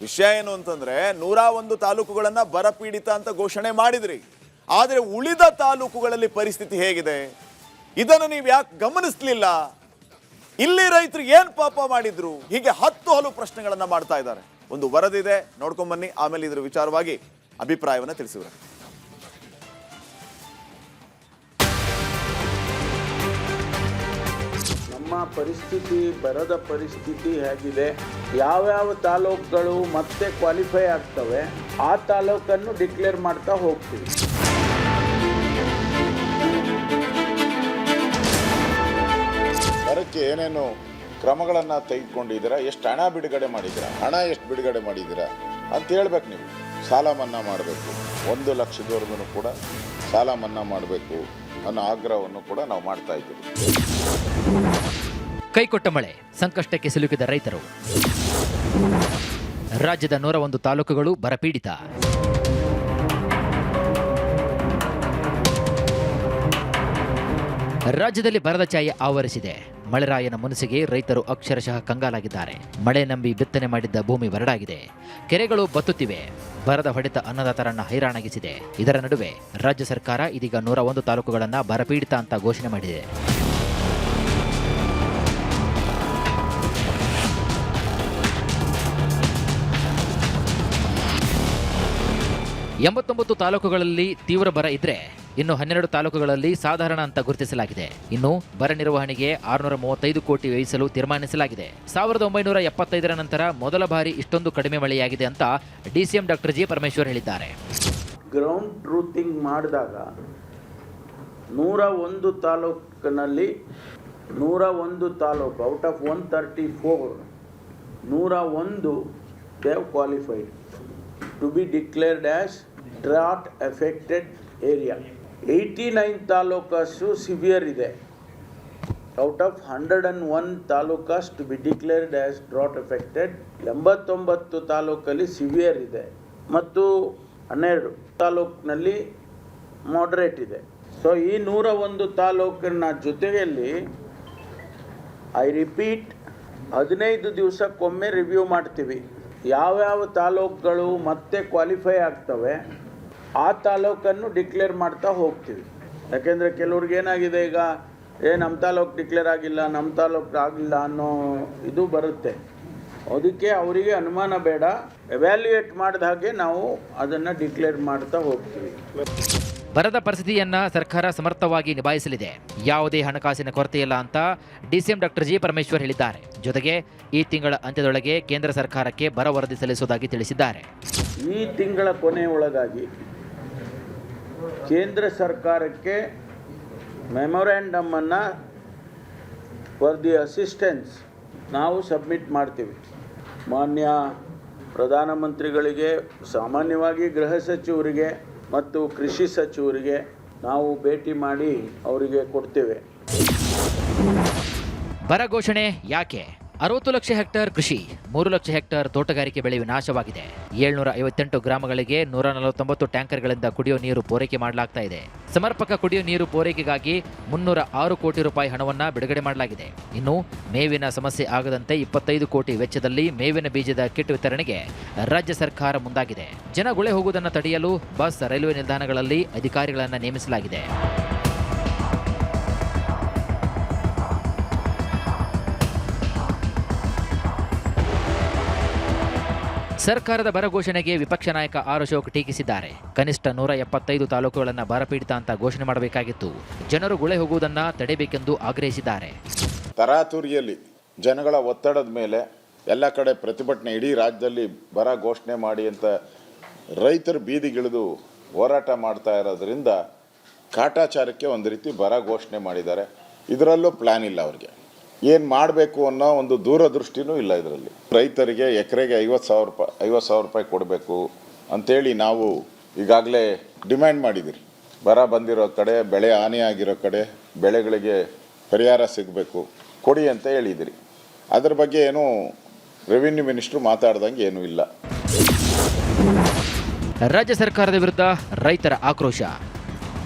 ವಿಷಯ ಏನು ಅಂತಂದ್ರೆ, 101 ತಾಲೂಕುಗಳನ್ನ ಬರ ಪೀಡಿತ ಅಂತ ಘೋಷಣೆ ಮಾಡಿದ್ರಿ, ಆದ್ರೆ ಉಳಿದ ತಾಲೂಕುಗಳಲ್ಲಿ ಪರಿಸ್ಥಿತಿ ಹೇಗಿದೆ ಇದನ್ನು ನೀವು ಯಾಕೆ ಗಮನಿಸ್ಲಿಲ್ಲ? ಇಲ್ಲಿ ರೈತರು ಏನ್ ಪಾಪ ಮಾಡಿದ್ರು? ಹೀಗೆ 10 ಹಲವು ಪ್ರಶ್ನೆಗಳನ್ನ ಮಾಡ್ತಾ ಇದ್ದಾರೆ. ಒಂದು ವರದಿ ಇದೆ, ನೋಡ್ಕೊಂಡ್ ಬನ್ನಿ, ಆಮೇಲೆ ಇದ್ರ ವಿಚಾರವಾಗಿ ಅಭಿಪ್ರಾಯವನ್ನ ತಿಳಿಸಿದ್ರು. ನಮ್ಮ ಪರಿಸ್ಥಿತಿ, ಬರದ ಪರಿಸ್ಥಿತಿ ಹೇಗಿದೆ, ಯಾವ್ಯಾವ ತಾಲೂಕುಗಳು ಮತ್ತೆ ಕ್ವಾಲಿಫೈ ಆಗ್ತವೆ, ಆ ತಾಲೂಕನ್ನು ಡಿಕ್ಲೇರ್ ಮಾಡ್ತಾ ಹೋಗ್ತೀವಿ. ಬರಕ್ಕೆ ಏನೇನು ಕ್ರಮಗಳನ್ನು ತೆಗೆದುಕೊಂಡಿದ್ದೀರಾ, ಎಷ್ಟು ಹಣ ಬಿಡುಗಡೆ ಮಾಡಿದ್ದೀರಾ, ಹಣ ಎಷ್ಟು ಬಿಡುಗಡೆ ಮಾಡಿದ್ದೀರಾ ಅಂತ ಹೇಳ್ಬೇಕು. ನೀವು ಸಾಲ ಮನ್ನಾ ಮಾಡಬೇಕು, 1 ಲಕ್ಷದವರೆಗೂ ಕೂಡ ಸಾಲ ಮನ್ನಾ ಮಾಡಬೇಕು ಅನ್ನೋ ಆಗ್ರಹವನ್ನು ಕೂಡ ನಾವು ಮಾಡ್ತಾ ಇದ್ದೀವಿ. ಕೈಕೊಟ್ಟ ಮಳೆ, ಸಂಕಷ್ಟಕ್ಕೆ ಸಿಲುಕಿದ ರೈತರು. ರಾಜ್ಯದ 101 ತಾಲೂಕುಗಳು ಬರಪೀಡಿತ. ರಾಜ್ಯದಲ್ಲಿ ಬರದ ಛಾಯೆ ಆವರಿಸಿದೆ. ಮಳೆರಾಯನ ಮುನಿಸಿಗೆ ರೈತರು ಅಕ್ಷರಶಃ ಕಂಗಾಲಾಗಿದ್ದಾರೆ. ಮಳೆ ನಂಬಿ ಬಿತ್ತನೆ ಮಾಡಿದ್ದ ಭೂಮಿ ಬರಡಾಗಿದೆ, ಕೆರೆಗಳು ಬತ್ತುತ್ತಿವೆ. ಬರದ ಹೊಡೆತ ಅನ್ನದಾತರನ್ನ ಹೈರಾಣಾಗಿಸಿದೆ. ಇದರ ನಡುವೆ ರಾಜ್ಯ ಸರ್ಕಾರ ಇದೀಗ 101 ತಾಲೂಕುಗಳನ್ನು ಬರಪೀಡಿತ ಅಂತ ಘೋಷಣೆ ಮಾಡಿದೆ. 89 ತಾಲೂಕುಗಳಲ್ಲಿ ತೀವ್ರ ಬರ ಇದ್ರೆ ಇನ್ನು 12 ತಾಲೂಕುಗಳಲ್ಲಿ ಸಾಧಾರಣ ಅಂತ ಗುರುತಿಸಲಾಗಿದೆ. ಇನ್ನು ಬರ ನಿರ್ವಹಣೆಗೆ 635 ಕೋಟಿ ವ್ಯಯಿಸಲು ತೀರ್ಮಾನಿಸಲಾಗಿದೆ. 1975ರ ನಂತರ ಮೊದಲ ಬಾರಿ ಇಷ್ಟೊಂದು ಕಡಿಮೆ ಮಳೆಯಾಗಿದೆ ಅಂತ ಡಿಸಿಎಂ ಡಾಕ್ಟರ್ ಜಿ ಪರಮೇಶ್ವರ್ ಹೇಳಿದ್ದಾರೆ. ಗ್ರೌಂಡ್ ಟ್ರೂತಿಂಗ್ ಮಾಡಿದಾಗ 101 ತಾಲೂಕಿನಲ್ಲಿ 101 taluk out of 134 101 they have qualified to be declared as drought affected area. 89 taluks severe ಇದೆ. Out of 101 taluks to be declared as drought affected. 89 ತಾಲೂಕಲ್ಲಿ ಸಿವಿಯರ್ ಇದೆ ಮತ್ತು 12 ತಾಲೂಕಿನಲ್ಲಿ ಮಾಡ್ರೇಟ್ ಇದೆ. ಸೊ ಈ 101 ತಾಲೂಕಿನ ಜೊತೆಯಲ್ಲಿ ಐ ರಿಪೀಟ್ 15 ದಿವಸಕ್ಕೊಮ್ಮೆ ರಿವ್ಯೂ ಮಾಡ್ತೀವಿ. ಯಾವ್ಯಾವ ತಾಲೂಕುಗಳು ಮತ್ತೆ ಕ್ವಾಲಿಫೈ ಆಗ್ತವೆ ಆ ತಾಲೂಕನ್ನು ಡಿಕ್ಲೇರ್ ಮಾಡ್ತಾ ಹೋಗ್ತೀವಿ. ಯಾಕೆಂದರೆ ಕೆಲವ್ರಿಗೆ ಏನಾಗಿದೆ, ಈಗ ನಮ್ಮ ತಾಲೂಕು ಡಿಕ್ಲೇರ್ ಆಗಿಲ್ಲ, ನಮ್ಮ ತಾಲೂಕು ಆಗಿಲ್ಲ ಅನ್ನೋ ಇದು ಬರುತ್ತೆ. ಅದಕ್ಕೆ ಅವರಿಗೆ ಅನುಮಾನ ಬೇಡ, ಎವ್ಯಾಲ್ಯೂಯೇಟ್ ಮಾಡಿದ ಹಾಗೆ ನಾವು ಅದನ್ನು ಡಿಕ್ಲೇರ್ ಮಾಡ್ತಾ ಹೋಗ್ತೀವಿ. ಬರದ ಪರಿಸ್ಥಿತಿಯನ್ನ ಸರ್ಕಾರ ಸಮರ್ಥವಾಗಿ ನಿಭಾಯಿಸಲಿದೆ. ಯಾವುದೇ ಹಣಕಾಸಿನ ಕೊರತೆಯಿಲ್ಲ ಅಂತ ಡಿಸಿಎಂ ಡಾಕ್ಟರ್ ಜಿ ಪರಮೇಶ್ವರ್ ಹೇಳಿದ್ದಾರೆ. ಜೊತೆಗೆ ಈ ತಿಂಗಳ ಅಂತ್ಯದೊಳಗೆ ಕೇಂದ್ರ ಸರ್ಕಾರಕ್ಕೆ ಬರ ವರದಿ ಸಲ್ಲಿಸುವುದಾಗಿ ತಿಳಿಸಿದ್ದಾರೆ. ಈ ತಿಂಗಳ ಕೊನೆಯೊಳಗಾಗಿ ಕೇಂದ್ರ ಸರ್ಕಾರಕ್ಕೆ ಮೆಮೊರ್ಯಾಂಡಮ್ ಅನ್ನು ಫಾರ್ ದಿ ಅಸಿಸ್ಟೆನ್ಸ್ ನಾವು ಸಬ್ಮಿಟ್ ಮಾಡ್ತೀವಿ. ಮಾನ್ಯ ಪ್ರಧಾನಮಂತ್ರಿಗಳಿಗೆ, ಸಾಮಾನ್ಯವಾಗಿ ಗೃಹ ಸಚಿವರಿಗೆ ಮತ್ತು ಕೃಷಿ ಸಚಿವರಿಗೆ ನಾವು ಭೇಟಿ ಮಾಡಿ ಅವರಿಗೆ ಕೊಡ್ತೇವೆ. ಬರ ಘೋಷಣೆ ಯಾಕೆ? 60 ಲಕ್ಷ ಹೆಕ್ಟೇರ್ ಕೃಷಿ, 3 ಲಕ್ಷ ಹೆಕ್ಟೇರ್ ತೋಟಗಾರಿಕೆ ಬೆಳೆ ವಿನಾಶವಾಗಿದೆ. 758 ಗ್ರಾಮಗಳಿಗೆ 149 ಟ್ಯಾಂಕರ್ಗಳಿಂದ ಕುಡಿಯೋ ನೀರು ಪೂರೈಕೆ ಮಾಡಲಾಗ್ತಾ ಇದೆ. ಸಮರ್ಪಕ ಕುಡಿಯೋ ನೀರು ಪೂರೈಕೆಗಾಗಿ 306 ಕೋಟಿ ರೂಪಾಯಿ ಹಣವನ್ನು ಬಿಡುಗಡೆ ಮಾಡಲಾಗಿದೆ. ಇನ್ನು ಮೇವಿನ ಸಮಸ್ಯೆ ಆಗದಂತೆ 25 ಕೋಟಿ ವೆಚ್ಚದಲ್ಲಿ ಮೇವಿನ ಬೀಜದ ಕಿಟ್ ವಿತರಣೆಗೆ ರಾಜ್ಯ ಸರ್ಕಾರ ಮುಂದಾಗಿದೆ. ಜನ ಗುಳೆ ಹೋಗುವುದನ್ನು ತಡೆಯಲು ಬಸ್, ರೈಲ್ವೆ ನಿಲ್ದಾಣಗಳಲ್ಲಿ ಅಧಿಕಾರಿಗಳನ್ನು ನೇಮಿಸಲಾಗಿದೆ. ಸರ್ಕಾರದ ಬರ ಘೋಷಣೆಗೆ ವಿಪಕ್ಷ ನಾಯಕ ಆರ್ ಅಶೋಕ್ ಟೀಕಿಸಿದ್ದಾರೆ. ಕನಿಷ್ಠ 175 ತಾಲೂಕುಗಳನ್ನು ಬರಪೀಡಿತ ಅಂತ ಘೋಷಣೆ ಮಾಡಬೇಕಾಗಿತ್ತು. ಜನರು ಗುಳೆ ಹೋಗುವುದನ್ನು ತಡೆಯಬೇಕೆಂದು ಆಗ್ರಹಿಸಿದ್ದಾರೆ. ತರಾತುರಿಯಲ್ಲಿ ಜನಗಳ ಒತ್ತಡದ ಮೇಲೆ ಎಲ್ಲ ಕಡೆ ಪ್ರತಿಭಟನೆ, ಇಡೀ ರಾಜ್ಯದಲ್ಲಿ ಬರ ಘೋಷಣೆ ಮಾಡಿ ಅಂತ ರೈತರು ಬೀದಿಗಿಳಿದು ಹೋರಾಟ ಮಾಡ್ತಾ ಇರೋದ್ರಿಂದ ಕಾಟಾಚಾರಕ್ಕೆ ಒಂದು ರೀತಿ ಬರ ಘೋಷಣೆ ಮಾಡಿದ್ದಾರೆ. ಇದರಲ್ಲೂ ಪ್ಲ್ಯಾನ್ ಇಲ್ಲ, ಅವ್ರಿಗೆ ಏನು ಮಾಡಬೇಕು ಅನ್ನೋ ಒಂದು ದೂರದೃಷ್ಟಿನೂ ಇಲ್ಲ. ಇದರಲ್ಲಿ ರೈತರಿಗೆ ಎಕರೆಗೆ 50,000 ರೂಪಾಯಿ ಕೊಡಬೇಕು ಅಂಥೇಳಿ ನಾವು ಈಗಾಗಲೇ ಡಿಮ್ಯಾಂಡ್ ಮಾಡಿದ್ದೀರಿ. ಬರ ಬಂದಿರೋ ಕಡೆ, ಬೆಳೆ ಹಾನಿಯಾಗಿರೋ ಕಡೆ ಬೆಳೆಗಳಿಗೆ ಪರಿಹಾರ ಸಿಗಬೇಕು, ಕೊಡಿ ಅಂತ ಹೇಳಿದಿರಿ. ಅದ್ರ ಬಗ್ಗೆ ಏನು ರೆವಿನ್ಯೂ ಮಿನಿಸ್ಟ್ರು ಮಾತಾಡ್ದಂಗೆ ಏನೂ ಇಲ್ಲ. ರಾಜ್ಯ ಸರ್ಕಾರದ ವಿರುದ್ಧ ರೈತರ ಆಕ್ರೋಶ.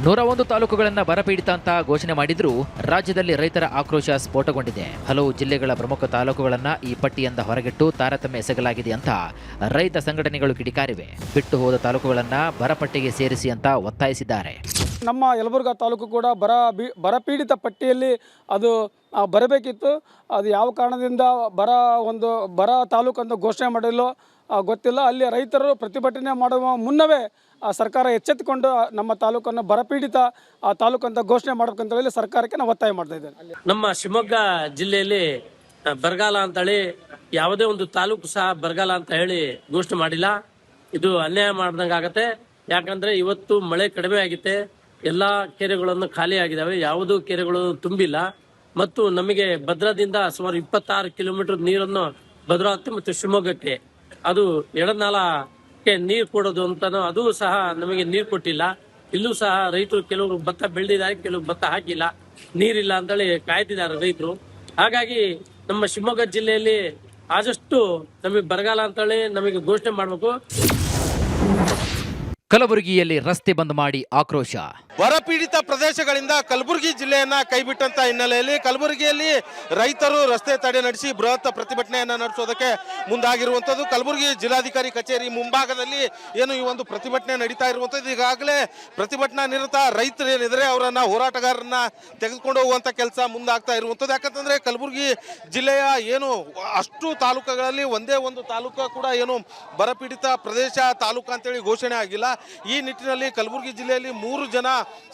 101 ತಾಲೂಕುಗಳನ್ನು ಬರಪೀಡಿತ ಅಂತ ಘೋಷಣೆ ಮಾಡಿದ್ರೂ ರಾಜ್ಯದಲ್ಲಿ ರೈತರ ಆಕ್ರೋಶ ಸ್ಫೋಟಗೊಂಡಿದೆ. ಹಲವು ಜಿಲ್ಲೆಗಳ ಪ್ರಮುಖ ತಾಲೂಕುಗಳನ್ನು ಈ ಪಟ್ಟಿಯಿಂದ ಹೊರಗಿಟ್ಟು ತಾರತಮ್ಯ ಎಸಗಲಾಗಿದೆ ಅಂತ ರೈತ ಸಂಘಟನೆಗಳು ಕಿಡಿಕಾರಿವೆ. ಬಿಟ್ಟು ಹೋದ ತಾಲೂಕುಗಳನ್ನು ಬರಪಟ್ಟಿಗೆ ಸೇರಿಸಿ ಅಂತ ಒತ್ತಾಯಿಸಿದ್ದಾರೆ. ನಮ್ಮ ಯಲಬುರ್ಗಾ ತಾಲೂಕು ಕೂಡ ಬರಪೀಡಿತ ಪಟ್ಟಿಯಲ್ಲಿ ಅದು ಬರಬೇಕಿತ್ತು. ಅದು ಯಾವ ಕಾರಣದಿಂದ ಬರ ತಾಲೂಕು ಅಂತ ಘೋಷಣೆ ಮಾಡಿಲ್ಲೋ ಗೊತ್ತಿಲ್ಲ. ಅಲ್ಲಿ ರೈತರು ಪ್ರತಿಭಟನೆ ಮಾಡುವ ಮುನ್ನವೇ ಸರ್ಕಾರ ಎಚ್ಚೆತ್ತುಕೊಂಡು ನಮ್ಮ ತಾಲೂಕನ್ನು ಬರಪೀಡಿತ ತಾಲೂಕು ಅಂತ ಘೋಷಣೆ ಮಾಡಬೇಕಂತ ಹೇಳಿ ಸರ್ಕಾರಕ್ಕೆ ನಾವು ಒತ್ತಾಯ ಮಾಡ್ತಾ ಇದ್ದೇವೆ. ನಮ್ಮ ಶಿವಮೊಗ್ಗ ಜಿಲ್ಲೆಯಲ್ಲಿ ಬರಗಾಲ ಅಂತೇಳಿ ಯಾವುದೇ ಒಂದು ತಾಲೂಕು ಸಹ ಬರಗಾಲ ಅಂತ ಹೇಳಿ ಘೋಷಣೆ ಮಾಡಿಲ್ಲ. ಇದು ಅನ್ಯಾಯ ಮಾಡ್ದಂಗೆ ಆಗತ್ತೆ. ಯಾಕಂದ್ರೆ ಇವತ್ತು ಮಳೆ ಕಡಿಮೆ ಆಗಿದೆ, ಎಲ್ಲಾ ಕೆರೆಗಳನ್ನು ಖಾಲಿ ಆಗಿದಾವೆ, ಯಾವುದೂ ಕೆರೆಗಳು ತುಂಬಿಲ್ಲ. ಮತ್ತು ನಮಗೆ ಭದ್ರಾದಿಂದ ಸುಮಾರು 26 ಕಿಲೋಮೀಟರ್ ನೀರನ್ನು ಭದ್ರಾವತಿ ಮತ್ತು ಶಿವಮೊಗ್ಗಕ್ಕೆ ಅದು ಎಡನಾಲಕ್ಕೆ ನೀರು ಕೊಡೋದು ಅಂತಾನು ಅದು ಸಹ ನಮಗೆ ನೀರು ಕೊಟ್ಟಿಲ್ಲ. ಇಲ್ಲೂ ಸಹ ರೈತರು ಕೆಲವರು ಭತ್ತ ಬೆಳೆದಿದ್ದಾರೆ, ಕೆಲವರು ಭತ್ತ ಹಾಕಿಲ್ಲ, ನೀರಿಲ್ಲ ಅಂತೇಳಿ ಕಾಯ್ತಿದ್ದಾರೆ ರೈತರು. ಹಾಗಾಗಿ ನಮ್ಮ ಶಿವಮೊಗ್ಗ ಜಿಲ್ಲೆಯಲ್ಲಿ ಆದಷ್ಟು ನಮಗೆ ಬರಗಾಲ ಅಂತೇಳಿ ನಮಗೆ ಘೋಷಣೆ ಮಾಡಬೇಕು. ಕಲಬುರಗಿಯಲ್ಲಿ ರಸ್ತೆ ಬಂದ್ ಮಾಡಿ ಆಕ್ರೋಶ. ಬರಪೀಡಿತ ಪ್ರದೇಶಗಳಿಂದ ಕಲಬುರಗಿ ಜಿಲ್ಲೆಯನ್ನ ಕೈಬಿಟ್ಟಂತ ಹಿನ್ನೆಲೆಯಲ್ಲಿ ಕಲಬುರಗಿಯಲ್ಲಿ ರೈತರು ರಸ್ತೆ ತಡೆ ನಡೆಸಿ ಬೃಹತ್ ಪ್ರತಿಭಟನೆಯನ್ನ ನಡೆಸೋದಕ್ಕೆ ಮುಂದಾಗಿರುವಂತದ್ದು. ಕಲಬುರಗಿ ಜಿಲ್ಲಾಧಿಕಾರಿ ಕಚೇರಿ ಮುಂಭಾಗದಲ್ಲಿ ಏನು ಈ ಒಂದು ಪ್ರತಿಭಟನೆ ನಡೀತಾ ಇರುವಂತದ್ದು. ಈಗಾಗಲೇ ಪ್ರತಿಭಟನಾ ನಿರತ ರೈತರು ಏನಿದ್ರೆ ಅವರನ್ನ ಹೋರಾಟಗಾರರನ್ನ ತೆಗೆದುಕೊಂಡು ಹೋಗುವಂತ ಕೆಲಸ ಮುಂದಾಗ್ತಾ ಇರುವಂತದ್ದು. ಯಾಕಂತಂದ್ರೆ ಕಲಬುರಗಿ ಜಿಲ್ಲೆಯ ಏನು ಅಷ್ಟು ತಾಲೂಕುಗಳಲ್ಲಿ ಒಂದೇ ಒಂದು ತಾಲೂಕು ಕೂಡ ಏನು ಬರಪೀಡಿತ ಪ್ರದೇಶ ತಾಲೂಕು ಅಂತೇಳಿ ಘೋಷಣೆ ಆಗಿಲ್ಲ. ಈ ನಿಟ್ಟಿನಲ್ಲಿ ಕಲಬುರಗಿ ಜಿಲ್ಲೆಯಲ್ಲಿ 3 ಜನ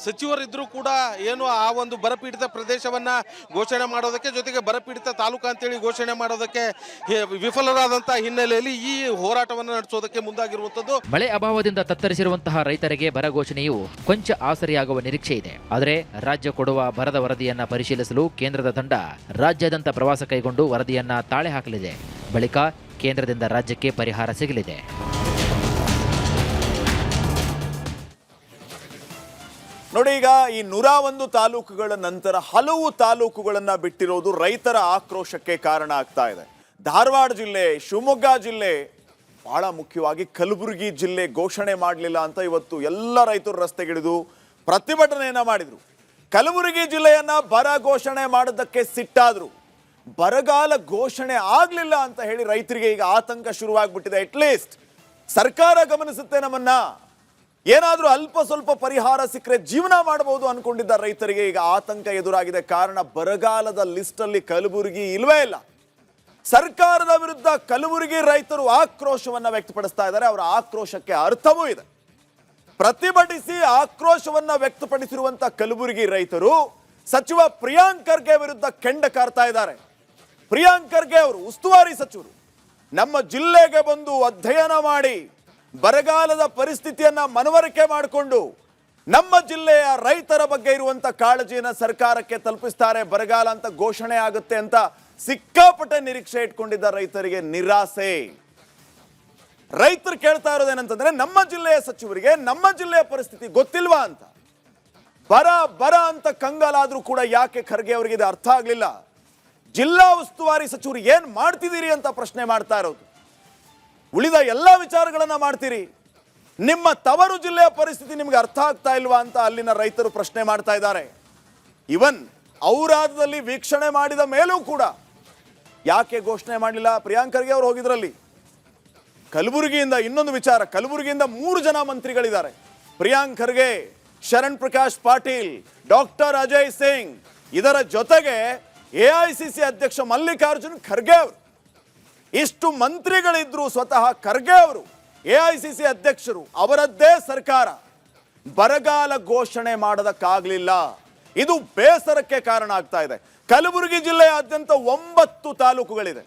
ಸಚಿವರಿದ್ರೂ ಕೂಡ ಏನು ಆ ಒಂದು ಬರಪೀಡಿತ ಪ್ರದೇಶವನ್ನ ಘೋಷಣೆ ಮಾಡೋದಕ್ಕೆ ಜೊತೆಗೆ ಬರಪೀಡಿತ ತಾಲೂಕು ಅಂತೇಳಿ ಘೋಷಣೆ ಮಾಡೋದಕ್ಕೆ ವಿಫಲರಾದಂತ ಹಿನ್ನೆಲೆಯಲ್ಲಿ ಈ ಹೋರಾಟವನ್ನು ನಡೆಸೋದಕ್ಕೆ ಮುಂದಾಗಿರುವಂತದ್ದು. ಮಳೆ ಅಭಾವದಿಂದ ತತ್ತರಿಸಿರುವಂತಹ ರೈತರಿಗೆ ಬರ ಘೋಷಣೆಯು ಕೊಂಚ ಆಸರೆಯಾಗುವ ನಿರೀಕ್ಷೆ ಇದೆ. ಆದರೆ ರಾಜ್ಯ ಕೊಡುವ ಬರದ ವರದಿಯನ್ನ ಪರಿಶೀಲಿಸಲು ಕೇಂದ್ರದ ತಂಡ ರಾಜ್ಯಾದ್ಯಂತ ಪ್ರವಾಸ ಕೈಗೊಂಡು ವರದಿಯನ್ನ ತಾಳೆ ಹಾಕಲಿದೆ. ಬಳಿಕ ಕೇಂದ್ರದಿಂದ ರಾಜ್ಯಕ್ಕೆ ಪರಿಹಾರ ಸಿಗಲಿದೆ. ನೋಡಿ, ಈಗ ಈ 101 ತಾಲೂಕುಗಳ ನಂತರ ಹಲವು ತಾಲೂಕುಗಳನ್ನ ಬಿಟ್ಟಿರೋದು ರೈತರ ಆಕ್ರೋಶಕ್ಕೆ ಕಾರಣ ಆಗ್ತಾ ಇದೆ. ಧಾರವಾಡ ಜಿಲ್ಲೆ, ಶಿವಮೊಗ್ಗ ಜಿಲ್ಲೆ, ಬಹಳ ಮುಖ್ಯವಾಗಿ ಕಲಬುರಗಿ ಜಿಲ್ಲೆ ಘೋಷಣೆ ಮಾಡಲಿಲ್ಲ ಅಂತ ಇವತ್ತು ಎಲ್ಲ ರೈತರು ರಸ್ತೆಗಿಳಿದು ಪ್ರತಿಭಟನೆಯನ್ನ ಮಾಡಿದ್ರು. ಕಲಬುರಗಿ ಜಿಲ್ಲೆಯನ್ನ ಬರ ಘೋಷಣೆ ಮಾಡೋದಕ್ಕೆ ಸಿಟ್ಟಾದ್ರು. ಬರಗಾಲ ಘೋಷಣೆ ಆಗ್ಲಿಲ್ಲ ಅಂತ ಹೇಳಿ ರೈತರಿಗೆ ಈಗ ಆತಂಕ ಶುರುವಾಗ್ಬಿಟ್ಟಿದೆ. ಅಟ್ಲೀಸ್ಟ್ ಸರ್ಕಾರ ಗಮನಿಸುತ್ತೆ ನಮ್ಮನ್ನ, ಏನಾದ್ರೂ ಅಲ್ಪ ಸ್ವಲ್ಪ ಪರಿಹಾರ ಸಿಕ್ಕರೆ ಜೀವನ ಮಾಡಬಹುದು ಅನ್ಕೊಂಡಿದ್ದ ರೈತರಿಗೆ ಈಗ ಆತಂಕ ಎದುರಾಗಿದೆ. ಕಾರಣ ಬರಗಾಲದ ಲಿಸ್ಟ್ ಅಲ್ಲಿ ಕಲಬುರಗಿ ಇಲ್ವೇ ಇಲ್ಲ. ಸರ್ಕಾರದ ವಿರುದ್ಧ ಕಲಬುರಗಿ ರೈತರು ಆಕ್ರೋಶವನ್ನ ವ್ಯಕ್ತಪಡಿಸ್ತಾ ಇದ್ದಾರೆ. ಅವರ ಆಕ್ರೋಶಕ್ಕೆ ಅರ್ಥವೂ ಇದೆ. ಪ್ರತಿಭಟಿಸಿ ಆಕ್ರೋಶವನ್ನ ವ್ಯಕ್ತಪಡಿಸಿರುವಂತ ಕಲಬುರಗಿ ರೈತರು ಸಚಿವ ಪ್ರಿಯಾಂಕ್ ಖರ್ಗೆ ವಿರುದ್ಧ ಕೆಂಡ ಕಾರ್ತಾ ಇದ್ದಾರೆ. ಪ್ರಿಯಾಂಕ್ ಖರ್ಗೆ ಅವರು ಉಸ್ತುವಾರಿ ಸಚಿವರು, ನಮ್ಮ ಜಿಲ್ಲೆಗೆ ಬಂದು ಅಧ್ಯಯನ ಮಾಡಿ ಬರಗಾಲದ ಪರಿಸ್ಥಿತಿಯನ್ನ ಮನವರಿಕೆ ಮಾಡಿಕೊಂಡು ನಮ್ಮ ಜಿಲ್ಲೆಯ ರೈತರ ಬಗ್ಗೆ ಇರುವಂತ ಕಾಳಜಿಯನ್ನ ಸರ್ಕಾರಕ್ಕೆ ತಲುಪಿಸ್ತಾರೆ. ಬರಗಾಲ ಅಂತ ಘೋಷಣೆ ಆಗುತ್ತೆ ಅಂತ ಸಿಕ್ಕಾಪಟ್ಟೆ ನಿರೀಕ್ಷೆ ಇಟ್ಕೊಂಡಿದ್ದ ರೈತರಿಗೆ ನಿರಾಸೆ. ರೈತರು ಕೇಳ್ತಾ ಇರೋದೇನಂತಂದ್ರೆ, ನಮ್ಮ ಜಿಲ್ಲೆಯ ಸಚಿವರಿಗೆ ನಮ್ಮ ಜಿಲ್ಲೆಯ ಪರಿಸ್ಥಿತಿ ಗೊತ್ತಿಲ್ವಾ ಅಂತ. ಬರ ಬರ ಅಂತ ಕಂಗಾಲಾದ್ರೂ ಕೂಡ ಯಾಕೆ ಖರ್ಗೆ ಅವರಿಗೆ ಇದು ಅರ್ಥ ಆಗ್ಲಿಲ್ಲ. ಜಿಲ್ಲಾ ಉಸ್ತುವಾರಿ ಸಚಿವರು ಏನ್ ಮಾಡ್ತಿದ್ದೀರಿ ಅಂತ ಪ್ರಶ್ನೆ ಮಾಡ್ತಾ ಇರೋದು. ಉಳಿದ ಎಲ್ಲ ವಿಚಾರಗಳನ್ನ ಮಾಡ್ತೀರಿ, ನಿಮ್ಮ ತವರು ಜಿಲ್ಲೆಯ ಪರಿಸ್ಥಿತಿ ನಿಮ್ಗೆ ಅರ್ಥ ಆಗ್ತಾ ಇಲ್ವಾ ಅಂತ ಅಲ್ಲಿನ ರೈತರು ಪ್ರಶ್ನೆ ಮಾಡ್ತಾ ಇದ್ದಾರೆ. ಇವನ್ ಔರಾದದಲ್ಲಿ ವೀಕ್ಷಣೆ ಮಾಡಿದ ಮೇಲೂ ಕೂಡ ಯಾಕೆ ಘೋಷಣೆ ಮಾಡಲಿಲ್ಲ. ಪ್ರಿಯಾಂಕ್ ಖರ್ಗೆ ಅವರು ಹೋಗಿದ್ರಲ್ಲಿ. ಕಲಬುರಗಿಯಿಂದ ಇನ್ನೊಂದು ವಿಚಾರ, ಕಲಬುರಗಿಯಿಂದ 3 ಜನ ಮಂತ್ರಿಗಳಿದ್ದಾರೆ. ಪ್ರಿಯಾಂಕ್ ಖರ್ಗೆ, ಶರಣ್ ಪ್ರಕಾಶ್ ಪಾಟೀಲ್, ಡಾಕ್ಟರ್ ಅಜಯ್ ಸಿಂಗ್, ಇದರ ಜೊತೆಗೆ ಎಐಸಿಸಿ ಅಧ್ಯಕ್ಷ ಮಲ್ಲಿಕಾರ್ಜುನ್ ಖರ್ಗೆ ಅವರು. ಇಷ್ಟು ಮಂತ್ರಿಗಳಿದ್ರು ಸ್ವತಃ ಖರ್ಗೆ ಅವರು ಎಐಸಿಸಿ ಅಧ್ಯಕ್ಷರು, ಅವರದ್ದೇ ಸರ್ಕಾರ ಬರಗಾಲ ಘೋಷಣೆ ಮಾಡೋದಕ್ಕಾಗಲಿಲ್ಲ. ಇದು ಬೇಸರಕ್ಕೆ ಕಾರಣ ಆಗ್ತಾ ಇದೆ. ಕಲಬುರಗಿ ಜಿಲ್ಲೆಯಾದ್ಯಂತ 9 ತಾಲೂಕುಗಳಿದೆ.